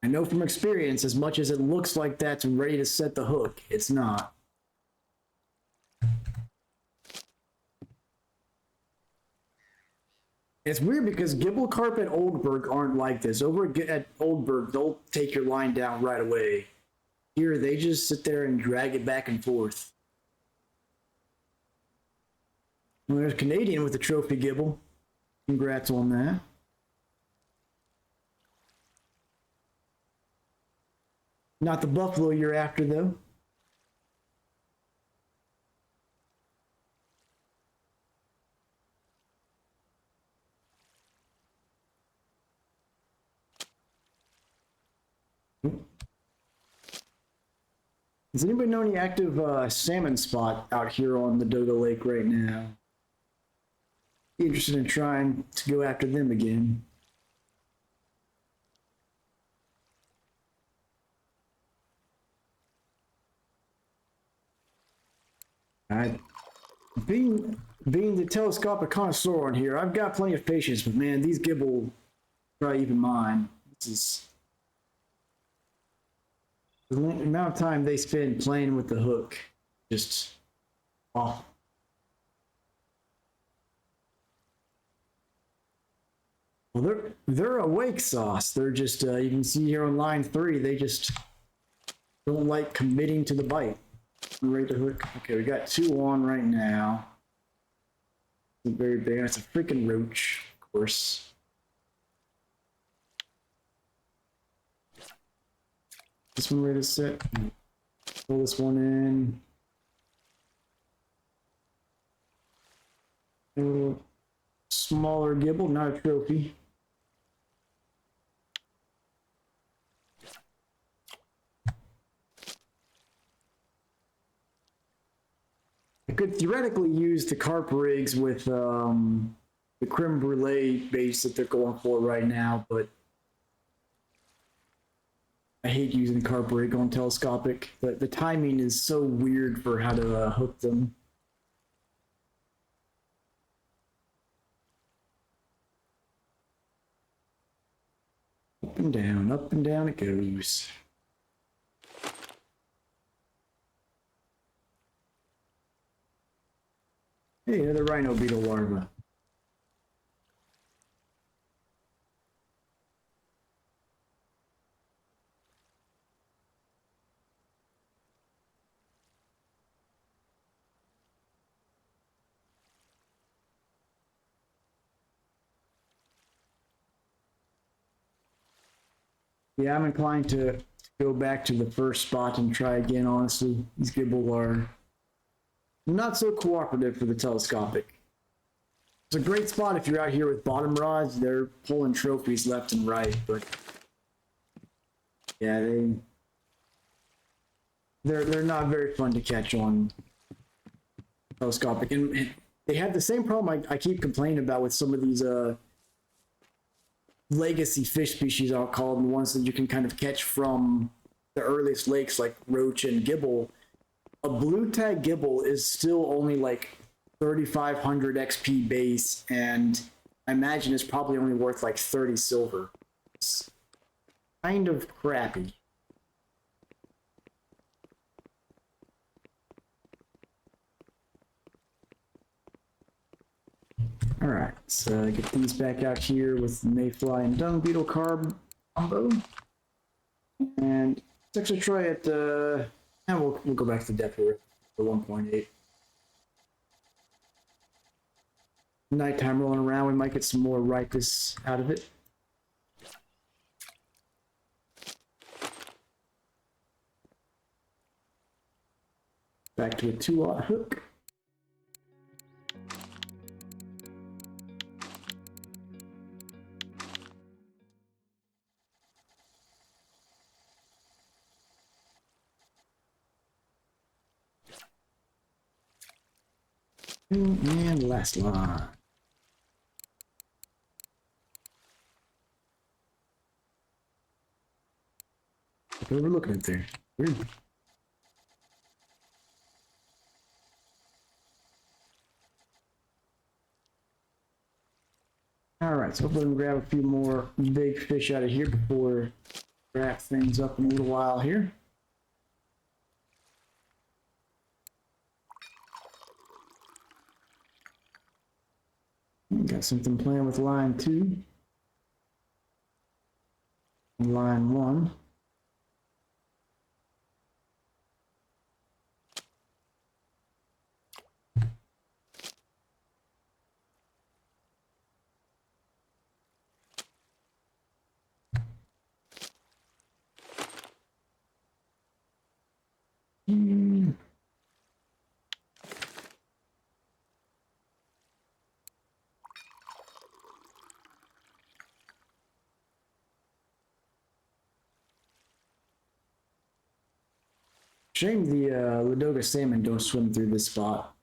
I know from experience, as much as it looks like that's ready to set the hook, it's not. It's weird because Gibble Carp at Oldberg aren't like this. Over at Oldberg, they'll take your line down right away. Here, they just sit there and drag it back and forth. Well, there's Canadian with the trophy Gibble. Congrats on that. Not the buffalo you're after, though. Does anybody know any active salmon spot out here on the Ladoga Lake right now? Be interested in trying to go after them again. Being the telescopic connoisseur on here, I've got plenty of patience, but man, these Gibble try even mine. This is the amount of time they spend playing with the hook. Just awful. Well, they're awake sauce. They're just you can see here on line 3, they just don't like committing to the bite. Right to hook. Okay, we got 2 on right now. It's very big. It's a freaking roach, of course. This one ready to set. Pull this one in. A little smaller Gibble, not a trophy. I could theoretically use the carp rigs with the creme brulee base that they're going for right now, but I hate using carp rig on telescopic. The timing is so weird for how to hook them. Up and down it goes. Hey, another rhino beetle larva. Yeah, I'm inclined to go back to the first spot and try again, honestly. These Gibble are not so cooperative for the telescopic. It's a great spot if you're out here with bottom rods. They're pulling trophies left and right, but yeah, they're not very fun to catch on telescopic. And they have the same problem I keep complaining about with some of these legacy fish species, I'll call them, the ones that you can kind of catch from the earliest lakes like roach and Gibble. A blue tag Gibble is still only like 3,500 XP base, and I imagine it's probably only worth like 30 silver. It's kind of crappy. All right, so get these back out here with the mayfly and dung beetle carb combo, and let's actually try it. And we'll go back to the depth here for 1.8. Nighttime rolling around, we might get some more ripeness out of it. Back to a 2-aught hook. And last line. Overlooking it there. Weird. Alright, so hopefully we can grab a few more big fish out of here before we wrap things up in a little while here. Got something planned with line 2. And line 1. Shame the Ladoga salmon don't swim through this spot.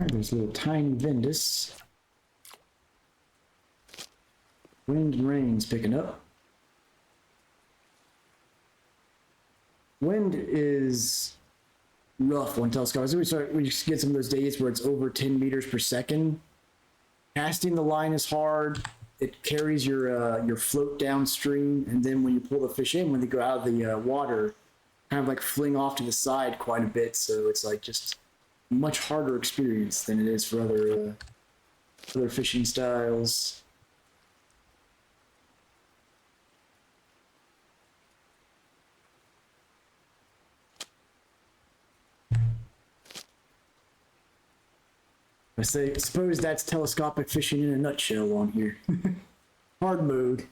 There's a little tiny Vindus. Wind and rain's picking up. Wind is rough on telescopes. We just get some of those days where it's over 10 meters per second. Casting the line is hard. It carries your float downstream, and then when you pull the fish in, when they go out of the water, kind of like fling off to the side quite a bit. So it's like just much harder experience than it is for other fishing styles. Suppose that's telescopic fishing in a nutshell on here. Hard mode.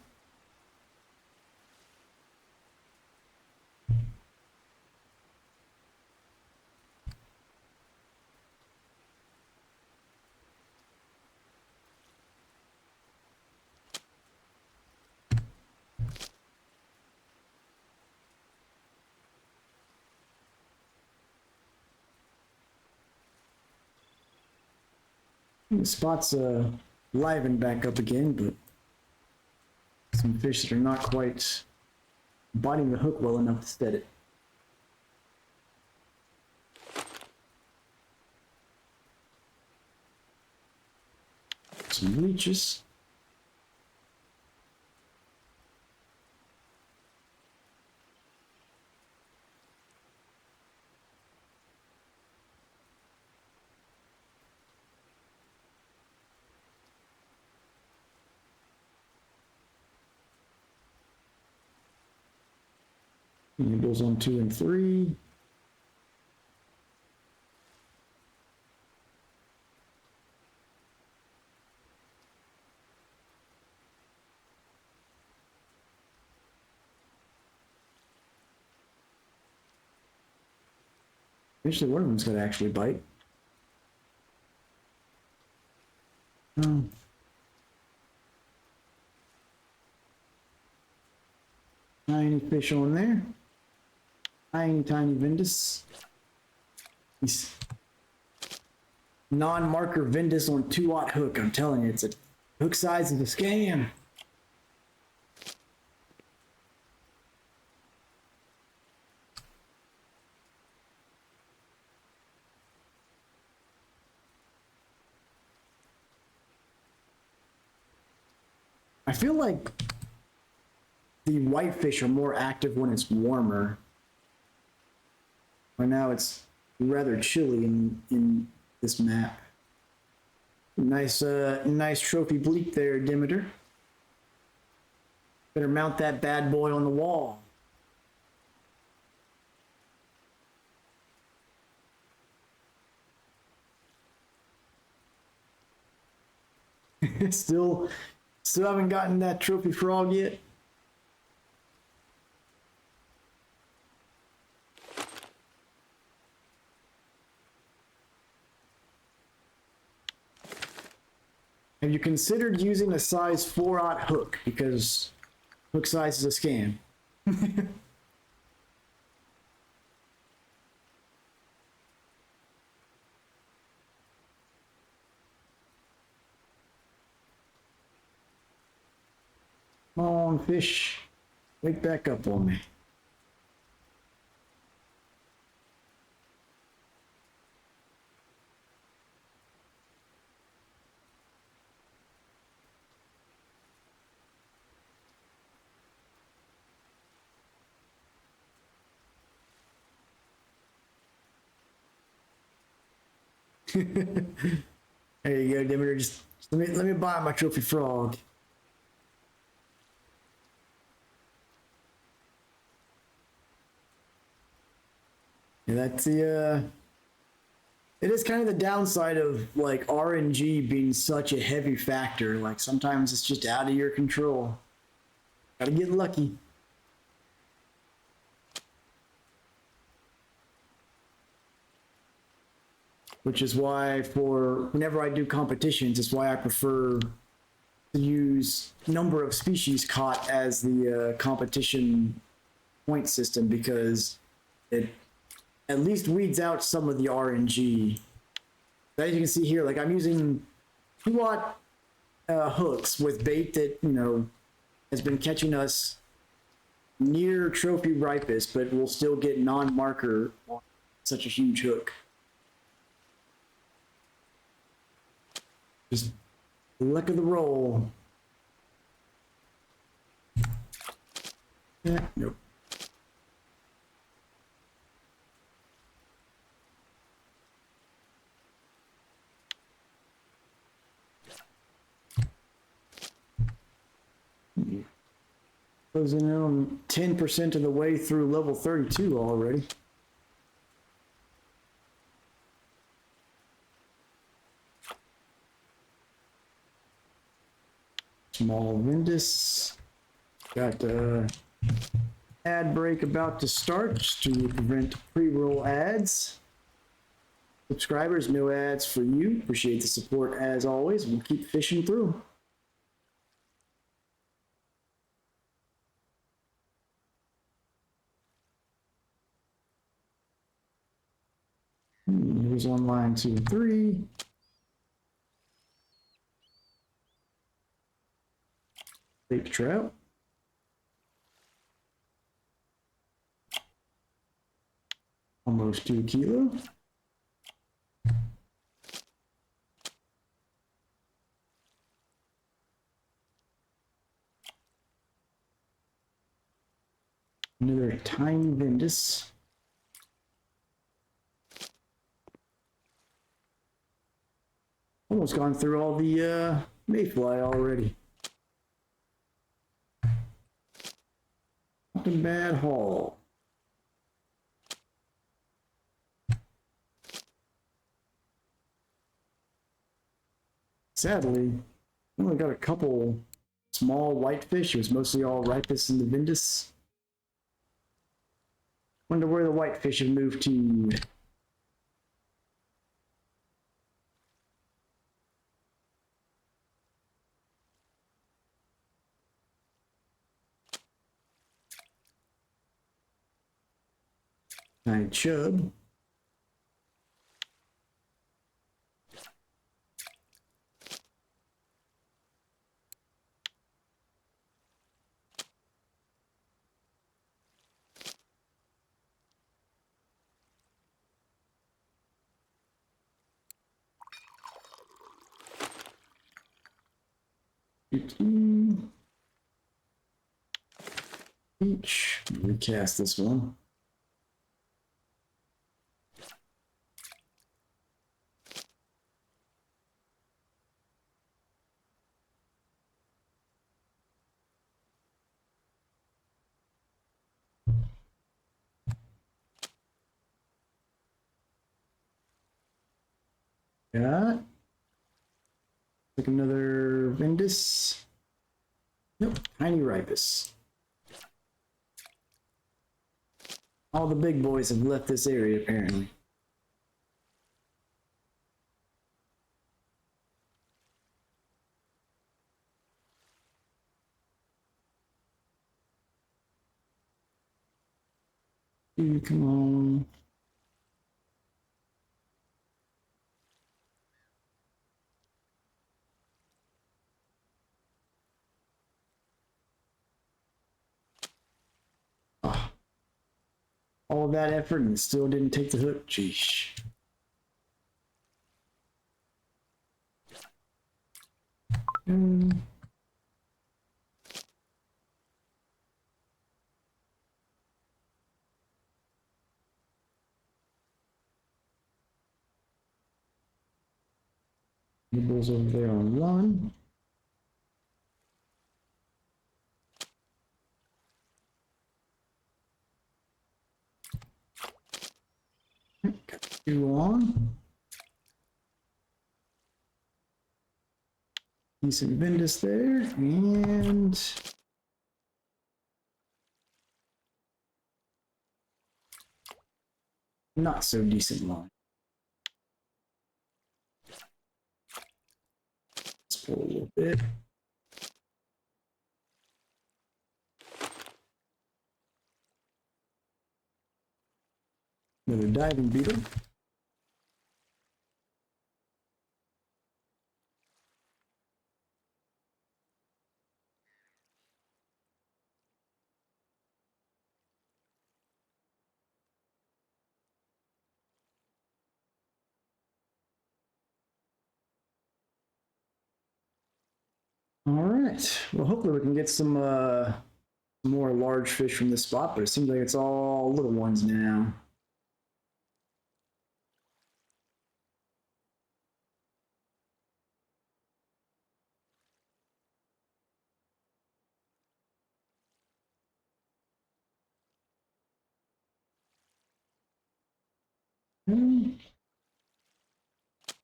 The spot's livened back up again, but some fish that are not quite biting the hook well enough to stead it. Some leeches. And it goes on 2 and 3. Eventually one of them's gonna actually bite. Tiny fish on there. Tiny Vindus. These non-marker Vindus on 2-aught hook. I'm telling you, it's a hook size of a scam. I feel like the whitefish are more active when it's warmer. Right now it's rather chilly in this map. Nice trophy bleak there, Demeter. Better mount that bad boy on the wall. Still haven't gotten that trophy frog yet. Have you considered using a size 4-aught hook? Because hook size is a scam. on, fish. Wake back up on me. There you go, Demeter. Just let me buy my trophy frog. Yeah, that's the it is kind of the downside of like RNG being such a heavy factor. Like sometimes it's just out of your control. Gotta get lucky. Which is why for whenever I do competitions, it's why I prefer to use number of species caught as the competition point system, because it at least weeds out some of the RNG. As you can see here, like I'm using 2-aught hooks with bait that, you know, has been catching us near trophy ripest, but will still get non-marker on such a huge hook. Just luck of the roll. Yeah, nope. Closing in on 10% of the way through level 32 already. Small Windus. Got ad break about to start to prevent pre-roll ads. Subscribers, no ads for you. Appreciate the support as always. We'll keep fishing through. Here's one line, 2, 3. Lake trout. Almost 2 kilo. Another tiny Vindus. Almost gone through all the mayfly already. Not a bad haul. Sadly, I only got a couple small whitefish. It was mostly all ripus in the Vindus. Wonder where the whitefish have moved to. Tiny chub. Each. Recast this one. Got. Like another Vindus. Nope, tiny ripus. All the big boys have left this area, apparently. Come on. All of that effort and still didn't take the hook. Jeez. Nibbles over there on one. Got two on. Decent Ventus there, and not so decent line. Let's pull a little bit. Another diving beetle. All right. Well, hopefully we can get some more large fish from this spot, but it seems like it's all little ones now.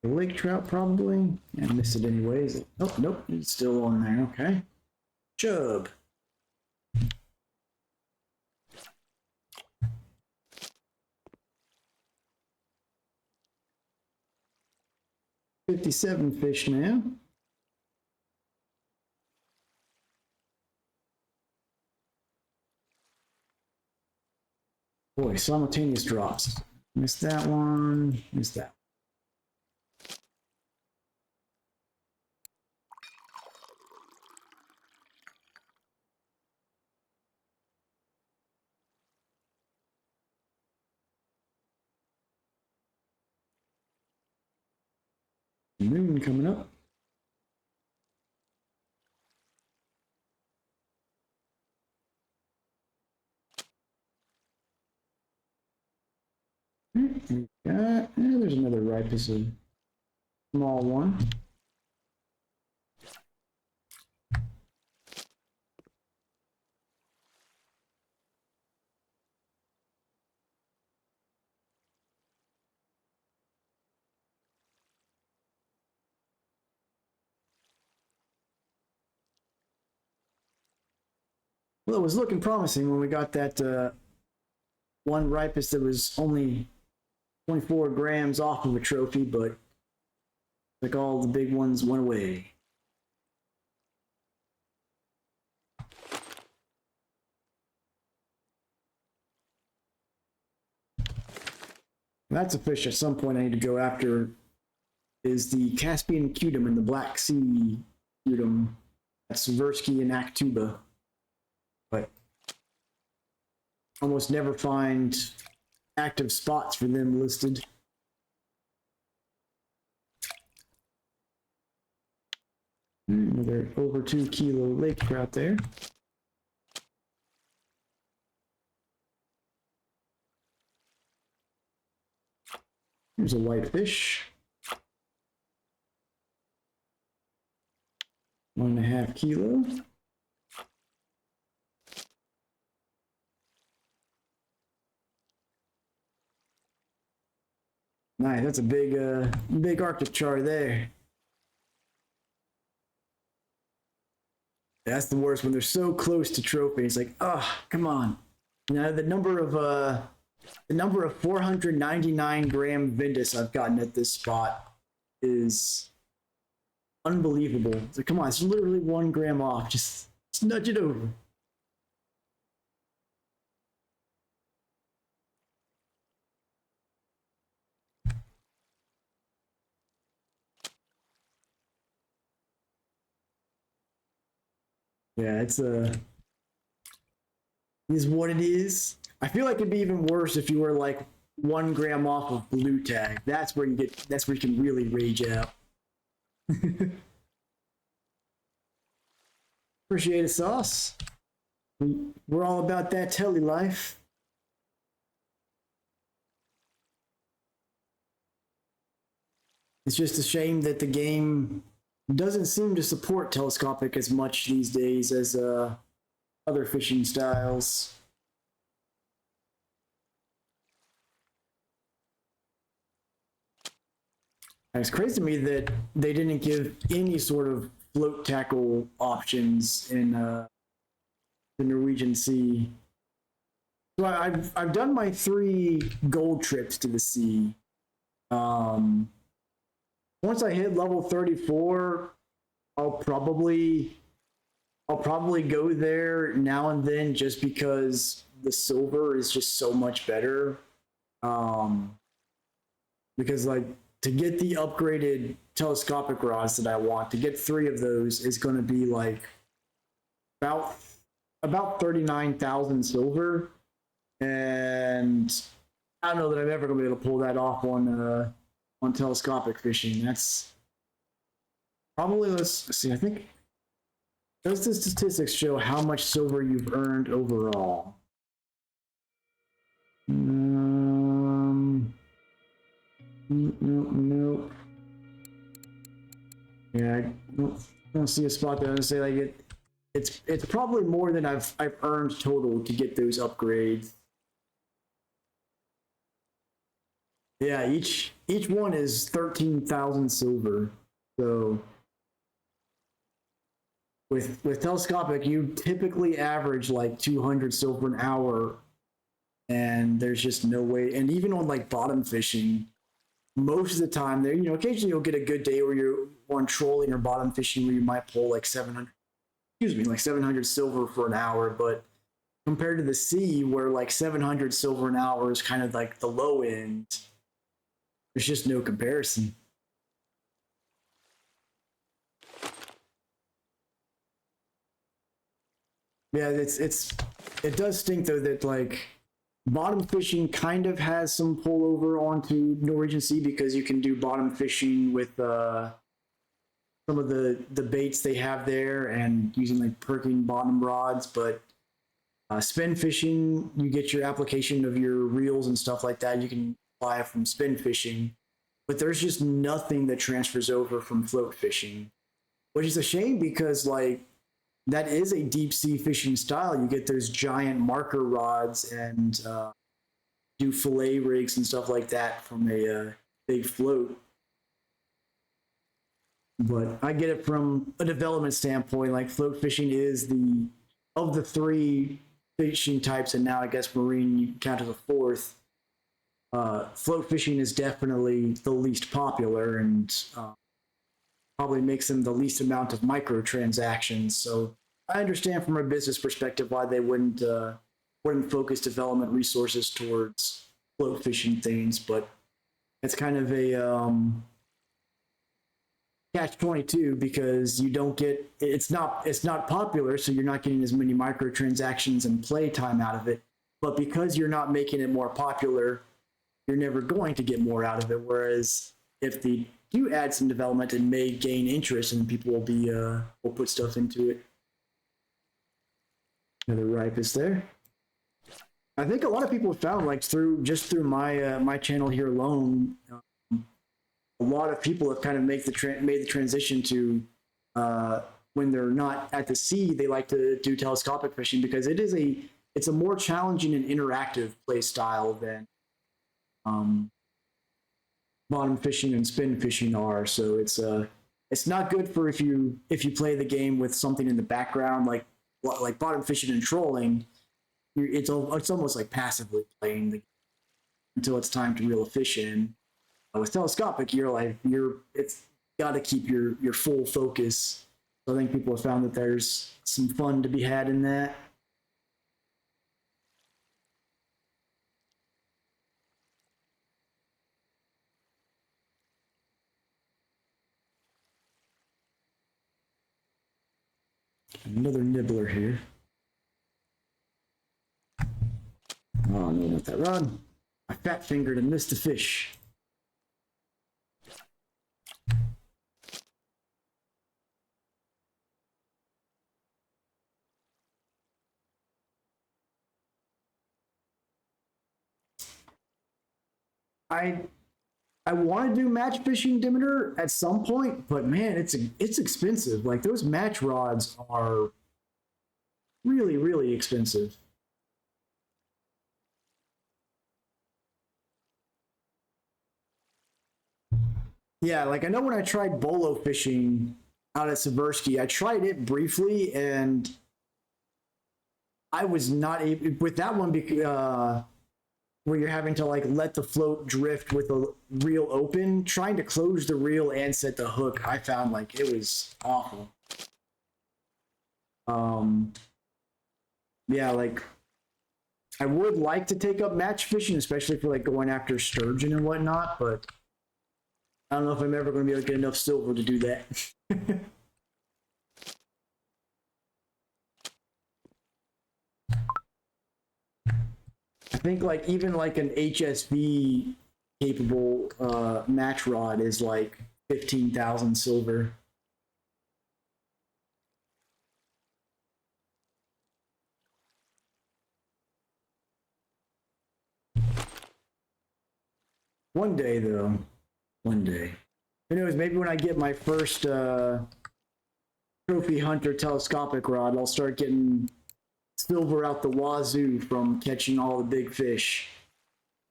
The lake trout probably. I missed it anyways. Oh, nope, it's still on there. Okay. Chub. $57 fish now. Boy, simultaneous drops. Missed that one. Missed that. Moon coming up. There's another ripus, a small one. Well, it was looking promising when we got that one ripus that was only 24 grams off of a trophy, but like all the big ones went away. That's a fish at some point I need to go after, is the Caspian cutum and the Black Sea cutum. That's Seversky and Aktuba. But almost never find active spots for them listed. Another over 2 kilo lake trout there. Here's a white fish. 1.5 kilo. Nice, that's a big Arctic char there. That's the worst when they're so close to trophy. It's like, oh, come on. Now the number of 499 gram Ventus I've gotten at this spot is unbelievable. It's like, come on, it's literally 1 gram off. Just nudge it over. Yeah, it's is what it is. I feel like it'd be even worse if you were like 1 gram off of blue tag. That's where you can really rage out. Appreciate it, Sauce. We're all about that telly life. It's just a shame that the game doesn't seem to support telescopic as much these days as other fishing styles. And it's crazy to me that they didn't give any sort of float tackle options in the Norwegian Sea. So I've done my 3 gold trips to the sea. Once I hit level 34, I'll probably go there now and then just because the silver is just so much better. Because like to get the upgraded telescopic rods that I want, to get 3 of those is going to be like about 39,000 silver, and I don't know that I'm ever going to be able to pull that off on telescopic fishing. That's probably, let's see, I think, does the statistics show how much silver you've earned overall? Nope. Yeah, I don't see a spot that I would say like it's probably more than I've earned total to get those upgrades. Yeah, each one is 13,000 silver. So with telescopic, you typically average like 200 silver an hour, and there's just no way. And even on like bottom fishing, most of the time, there, occasionally you'll get a good day where you're on trolling or bottom fishing where you might pull like 700 silver for an hour. But compared to the sea, where like 700 silver an hour is kind of like the low end, there's just no comparison. Yeah, it does stink though that like bottom fishing kind of has some pullover onto Norwegian Sea because you can do bottom fishing with some of the baits they have there and using like perking bottom rods, but spin fishing, you get your application of your reels and stuff like that. You can apply from spin fishing, but there's just nothing that transfers over from float fishing, which is a shame because like that is a deep sea fishing style. You get those giant marker rods and do fillet rigs and stuff like that from a big float. But I get it from a development standpoint. Like float fishing is of the 3 fishing types, and now I guess marine you can count as a 4th. Float fishing is definitely the least popular and probably makes them the least amount of microtransactions. So I understand from a business perspective why they wouldn't focus development resources towards float fishing things, but it's kind of a catch-22 because you don't get it's not popular, so you're not getting as many microtransactions and play time out of it. But because you're not making it more popular, you're never going to get more out of it. Whereas if they do add some development, it may gain interest and people will put stuff into it. Another ripest there. I think a lot of people have found like through my my channel here alone, a lot of people have kind of made the transition to when they're not at the sea, they like to do telescopic fishing because it's a more challenging and interactive play style than bottom fishing and spin fishing are. So it's not good for if you play the game with something in the background like bottom fishing and trolling. It's almost like passively playing the game until it's time to reel a fish in. With telescopic, it's got to keep your full focus. So I think people have found that there's some fun to be had in that. Another nibbler here. run, let that run. I fat fingered and missed the fish. I want to do match fishing Demeter at some point, but man, it's expensive. Like those match rods are really, really expensive. Yeah, like I know when I tried bolo fishing out at Seversky, I tried it briefly and I was not able with that one because where you're having to like let the float drift with a reel open, trying to close the reel and set the hook, I found like it was awful. Um, yeah, like I would like to take up match fishing, especially for like going after sturgeon and whatnot, but I don't know if I'm ever going to be able to get enough silver to do that. I think like even like an HSV capable match rod is like 15,000 silver. One day though, one day. Who knows? Maybe when I get my first trophy hunter telescopic rod, I'll start getting silver out the wazoo from catching all the big fish.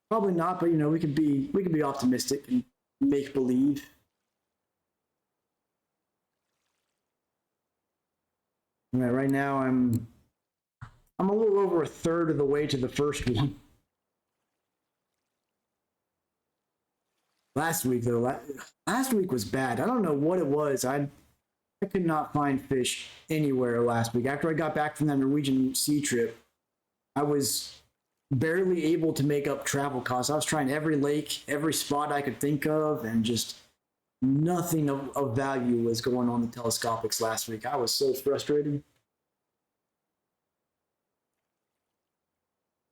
Probably not, but you know, we could be optimistic and make believe. Right now I'm a little over a third of the way to the first one. Last week though, last week was bad. I don't know what it was. I could not find fish anywhere last week. After I got back from that Norwegian sea trip, I was barely able to make up travel costs. I was trying every lake, every spot I could think of, and just nothing of value was going on the telescopics last week. I was so frustrated.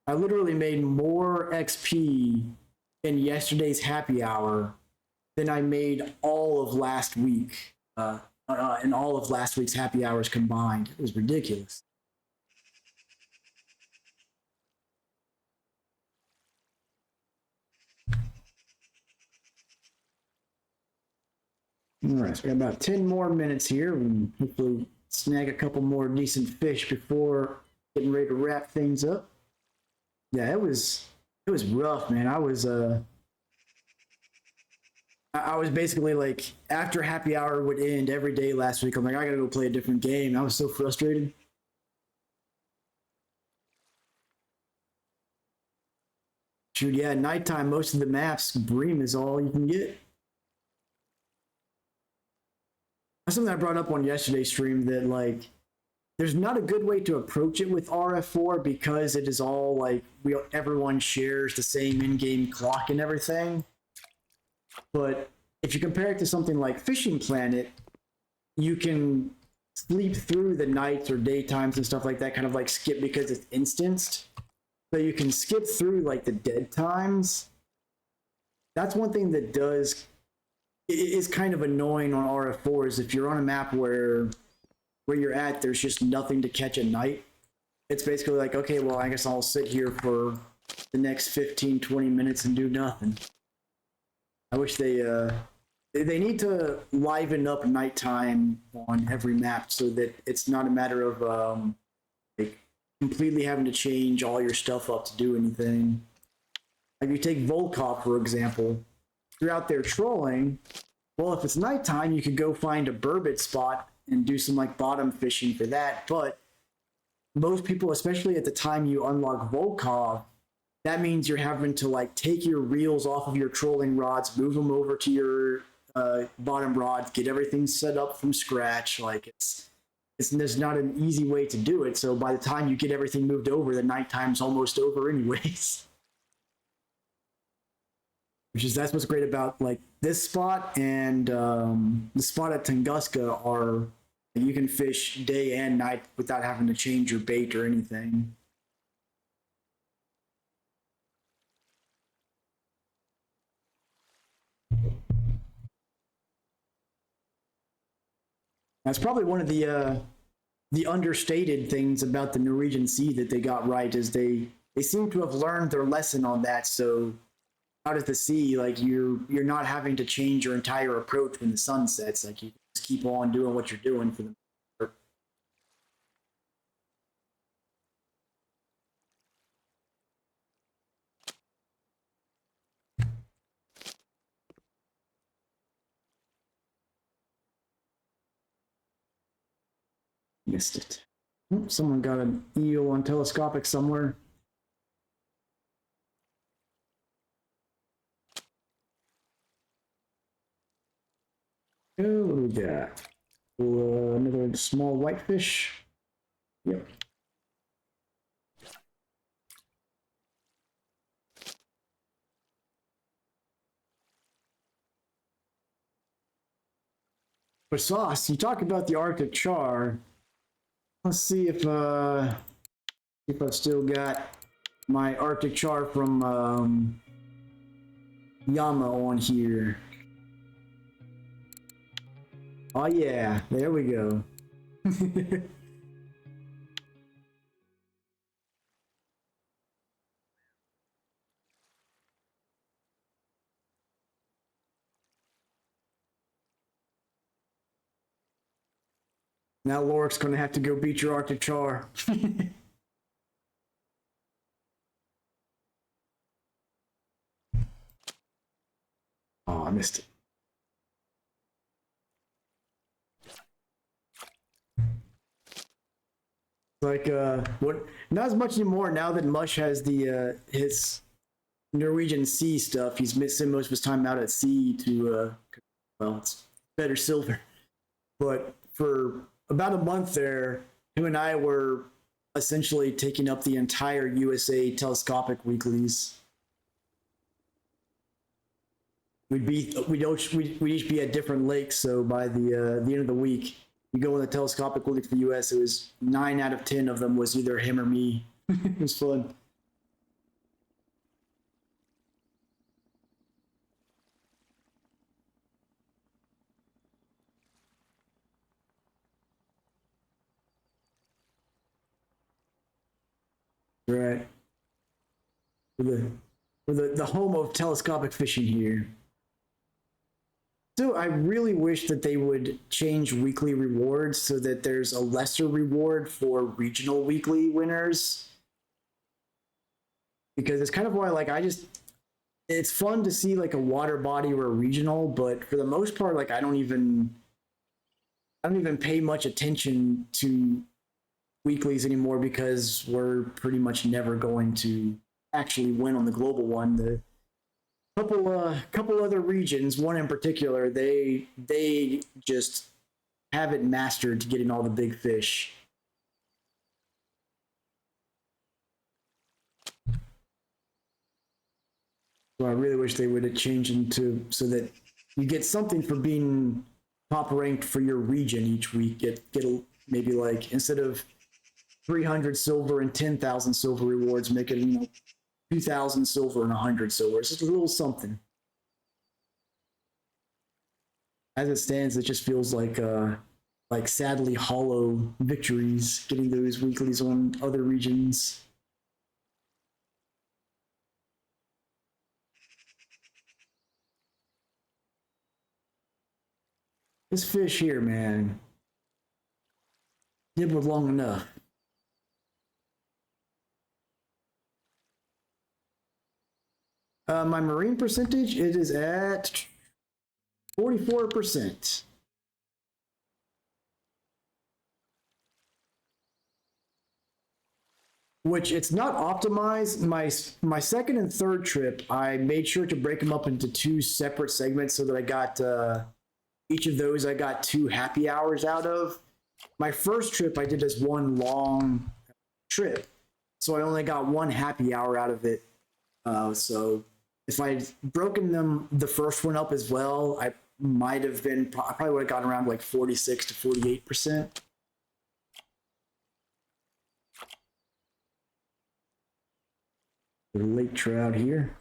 I literally made more XP in yesterday's happy hour than I made all of last week, and all of last week's happy hours combined. It was ridiculous. All right, so we got about 10 more minutes here, and hopefully snag a couple more decent fish before getting ready to wrap things up. Yeah, it was rough, man. I was basically like after happy hour would end every day last week. I'm like, I gotta go play a different game. I was so frustrated. Shoot, yeah, nighttime, most of the maps, bream is all you can get. That's something I brought up on yesterday's stream that like there's not a good way to approach it with RF4 because it is all like everyone shares the same in-game clock and everything. But if you compare it to something like Fishing Planet, you can sleep through the nights or daytimes and stuff like that, kind of like skip because it's instanced. So you can skip through like the dead times. That's one thing that is kind of annoying on RF4 is if you're on a map where you're at, there's just nothing to catch at night. It's basically like, okay, well, I guess I'll sit here for the next 15, 20 minutes and do nothing. I wish they need to liven up nighttime on every map so that it's not a matter of like completely having to change all your stuff up to do anything. Like you take Volkov, for example, if you're out there trolling, well, if it's nighttime, you could go find a burbot spot and do some like bottom fishing for that. But most people, especially at the time you unlock Volkov, that means you're having to like take your reels off of your trolling rods, move them over to your bottom rods, get everything set up from scratch. Like there's not an easy way to do it. So by the time you get everything moved over, the nighttime's almost over anyways. That's what's great about like this spot and the spot at Tunguska are you can fish day and night without having to change your bait or anything. That's probably one of the understated things about the Norwegian Sea that they got right is they seem to have learned their lesson on that. So out at the sea, like you're not having to change your entire approach when the sun sets. Like you just keep on doing what you're doing for the. Missed it. Oh, someone got an eel on telescopic somewhere. Oh, what do we got? Another small whitefish. Yep. But Sauce, you talk about the Arctic char. Let's see if I've still got my Arctic char from Yama on here. Oh yeah, there we go. Now Lorik's gonna have to go beat your Arctic char. Oh, I missed it. Like what? Not as much anymore now that Mush has the his Norwegian Sea stuff. He's missing most of his time out at sea to well, it's better silver. But for about a month there, him and I were essentially taking up the entire USA telescopic weeklies. We'd each be at different lakes. So by the end of the week, you go in the telescopic weekly for the US. It was 9 out of 10 of them was either him or me. It was fun. Right. We're the home of telescopic fishing here. So I really wish that they would change weekly rewards so that there's a lesser reward for regional weekly winners. Because it's kind of why like it's fun to see like a water body or a regional, but for the most part, like I don't even pay much attention to weeklies anymore because we're pretty much never going to actually win on the global one. The couple other regions, one in particular, they just have it mastered to getting all the big fish. So I really wish they would have changed into so that you get something for being top ranked for your region each week. Get maybe like instead of 300 silver and 10,000 silver rewards, make it 2,000 silver and 100 silver. It's just a little something. As it stands, it just feels like sadly hollow victories getting those weeklies on other regions. This fish here, man, nibbled long enough. My marine percentage, it is at 44%. Which it's not optimized. My second and third trip, I made sure to break them up into two separate segments so that I got each of those I got 2 happy hours out of. My first trip I did as one long trip, so I only got 1 happy hour out of it. So if I'd broken them the first one up as well, I probably would have gotten around like 46 to 48%. The lake trout here.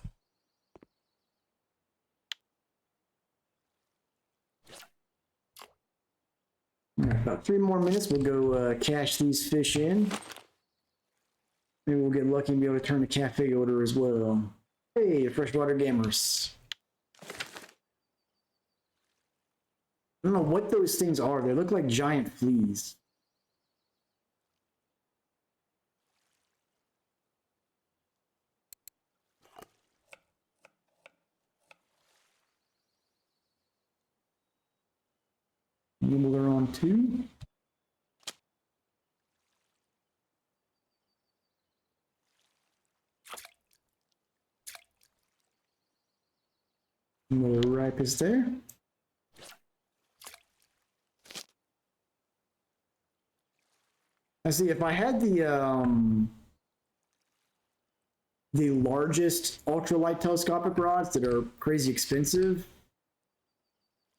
All right, about 3 more minutes. We'll go cash these fish in. Maybe we'll get lucky and be able to turn the cafe order as well. Hey, freshwater gamers. I don't know what those things are. They look like giant fleas. Nibbler on 2. Another ripus there. I see. If I had the largest ultralight telescopic rods that are crazy expensive,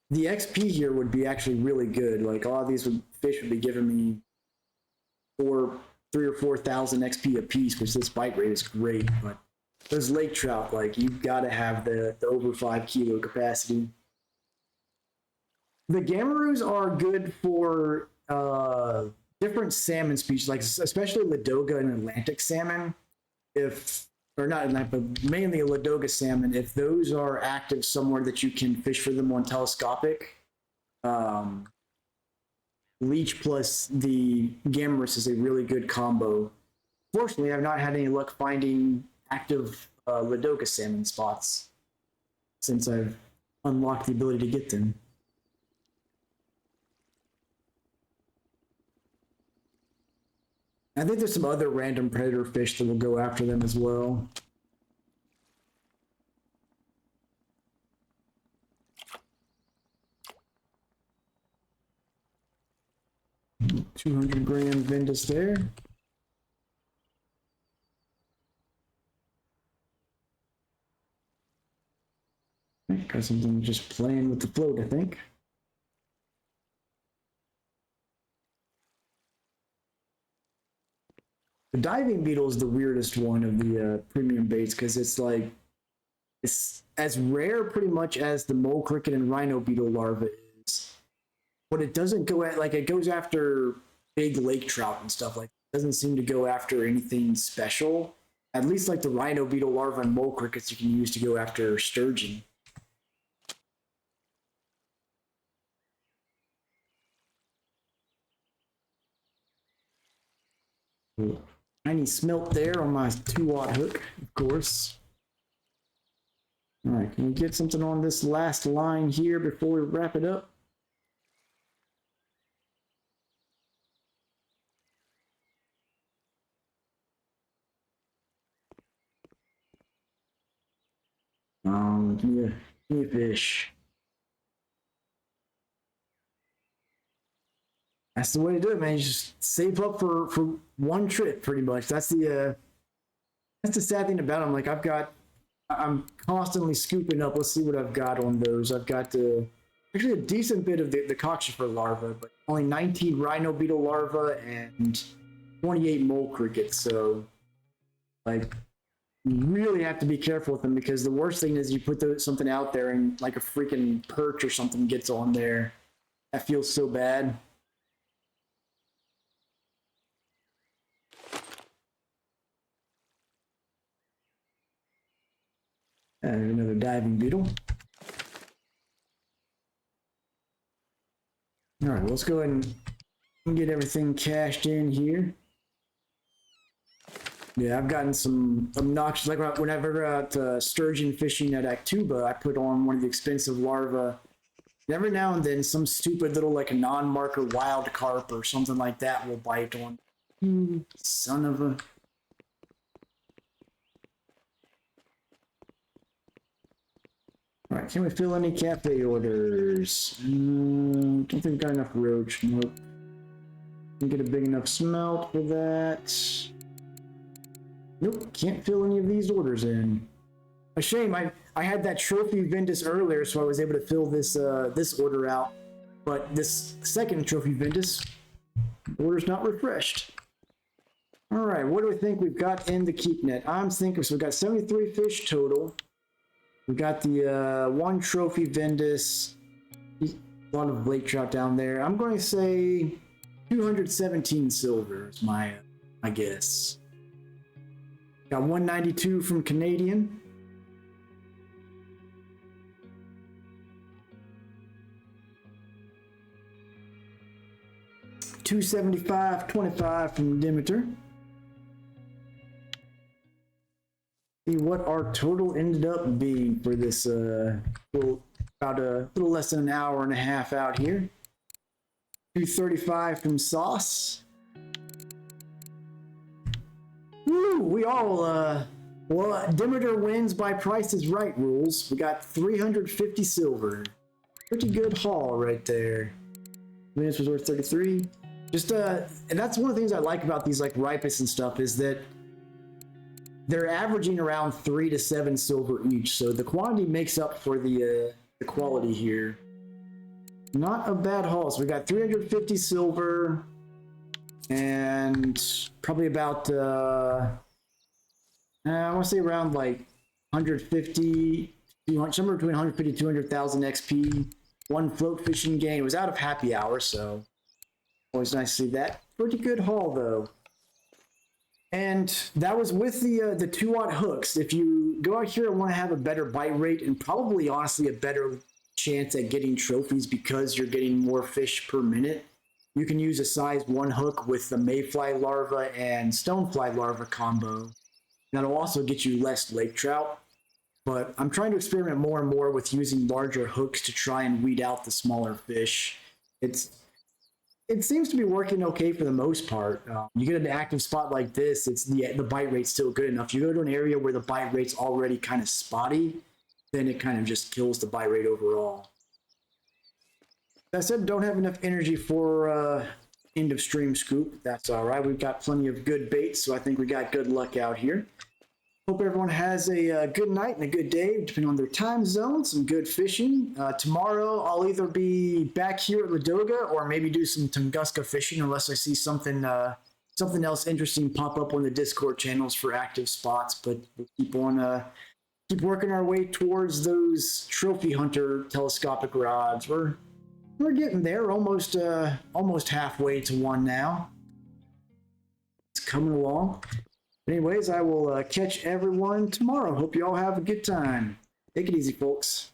the XP here would be actually really good. Like, all of these fish would be giving me 3 or 4,000 XP a piece, which this bite rate is great. But those lake trout, like, you've got to have the over 5 kilo capacity. The gamaroos are good for different salmon species, like especially Ladoga and Atlantic salmon. Or not Atlantic, but mainly Ladoga salmon. If those are active somewhere that you can fish for them on telescopic, leech plus the Gammarus is a really good combo. Fortunately, I've not had any luck finding active Ladoga salmon spots since I've unlocked the ability to get them. I think there's some other random predator fish that will go after them as well. $200 Ventus there. Got something just playing with the float, I think. The diving beetle is the weirdest one of the premium baits because it's like, it's as rare pretty much as the mole cricket and rhino beetle larva is. But it doesn't go at, like, it goes after big lake trout and stuff. Like, it doesn't seem to go after anything special. At least like the rhino beetle larva and mole crickets you can use to go after sturgeon. Tiny smelt there on my 2-watt hook, of course. All right, can we get something on this last line here before we wrap it up? Give me a fish. That's the way to do it, man. You just save up for one trip, pretty much. That's the sad thing about them. Like, I'm constantly scooping up. Let's see what I've got on those. I've got actually a decent bit of the cockchafer larva, but only 19 rhino beetle larva and 28 mole crickets. So, like, you really have to be careful with them because the worst thing is you put something out there and like a freaking perch or something gets on there. That feels so bad. Another diving beetle. All right, let's go ahead and get everything cashed in here. Yeah, I've gotten some obnoxious, like whenever out sturgeon fishing at Actuba, I put on one of the expensive larvae. And every now and then, some stupid little like non-marker wild carp or something like that will bite on. Son of a... All right, can we fill any cafe orders? Don't think we've got enough roach. Nope. Can get a big enough smelt for that. Nope, can't fill any of these orders in. A shame. I had that trophy Ventus earlier, so I was able to fill this this order out. But this second trophy Ventus order's not refreshed. All right, what do we think we've got in the keep net? I'm thinking so. We've got 73 fish total. We got the one trophy Ventus. A lot of lake trout down there. I'm going to say 217 silver is my guess. Got 192 from Canadian. $275.25 from Demeter. See what our total ended up being for this about a little less than an hour and a half out here. 235 from Sauce. Woo! We all well, Demeter wins by Price is Right rules. We got 350 silver. Pretty good haul right there. Minutes was worth 33. Just and that's one of the things I like about these like ripest and stuff is that they're averaging around 3 to 7 silver each, so the quantity makes up for the quality here. Not a bad haul. So we got 350 silver and probably about I want to say around like 150, 200, somewhere between 150 200,000 XP. One float fishing gain. It was out of happy hour, so always nice to see that. Pretty good haul though. And that was with the 2-aught hooks. If you go out here and want to have a better bite rate and probably honestly a better chance at getting trophies because you're getting more fish per minute, you can use a size 1 hook with the mayfly larva and stonefly larva combo. That'll also get you less lake trout. But I'm trying to experiment more and more with using larger hooks to try and weed out the smaller fish. It seems to be working okay for the most part. You get an active spot like this, it's the bite rate's still good enough. You go to an area where the bite rate's already kind of spotty, then it kind of just kills the bite rate overall. As I said, don't have enough energy for end of stream scoop. That's all right. We've got plenty of good baits, so I think we got good luck out here. Hope everyone has a good night and a good day, depending on their time zone. Some good fishing. Tomorrow, I'll either be back here at Ladoga or maybe do some Tunguska fishing, unless I see something else interesting pop up on the Discord channels for active spots. But we'll keep working our way towards those trophy hunter telescopic rods. We're getting there, almost halfway to one now. It's coming along. Anyways, I will catch everyone tomorrow. Hope you all have a good time. Take it easy, folks.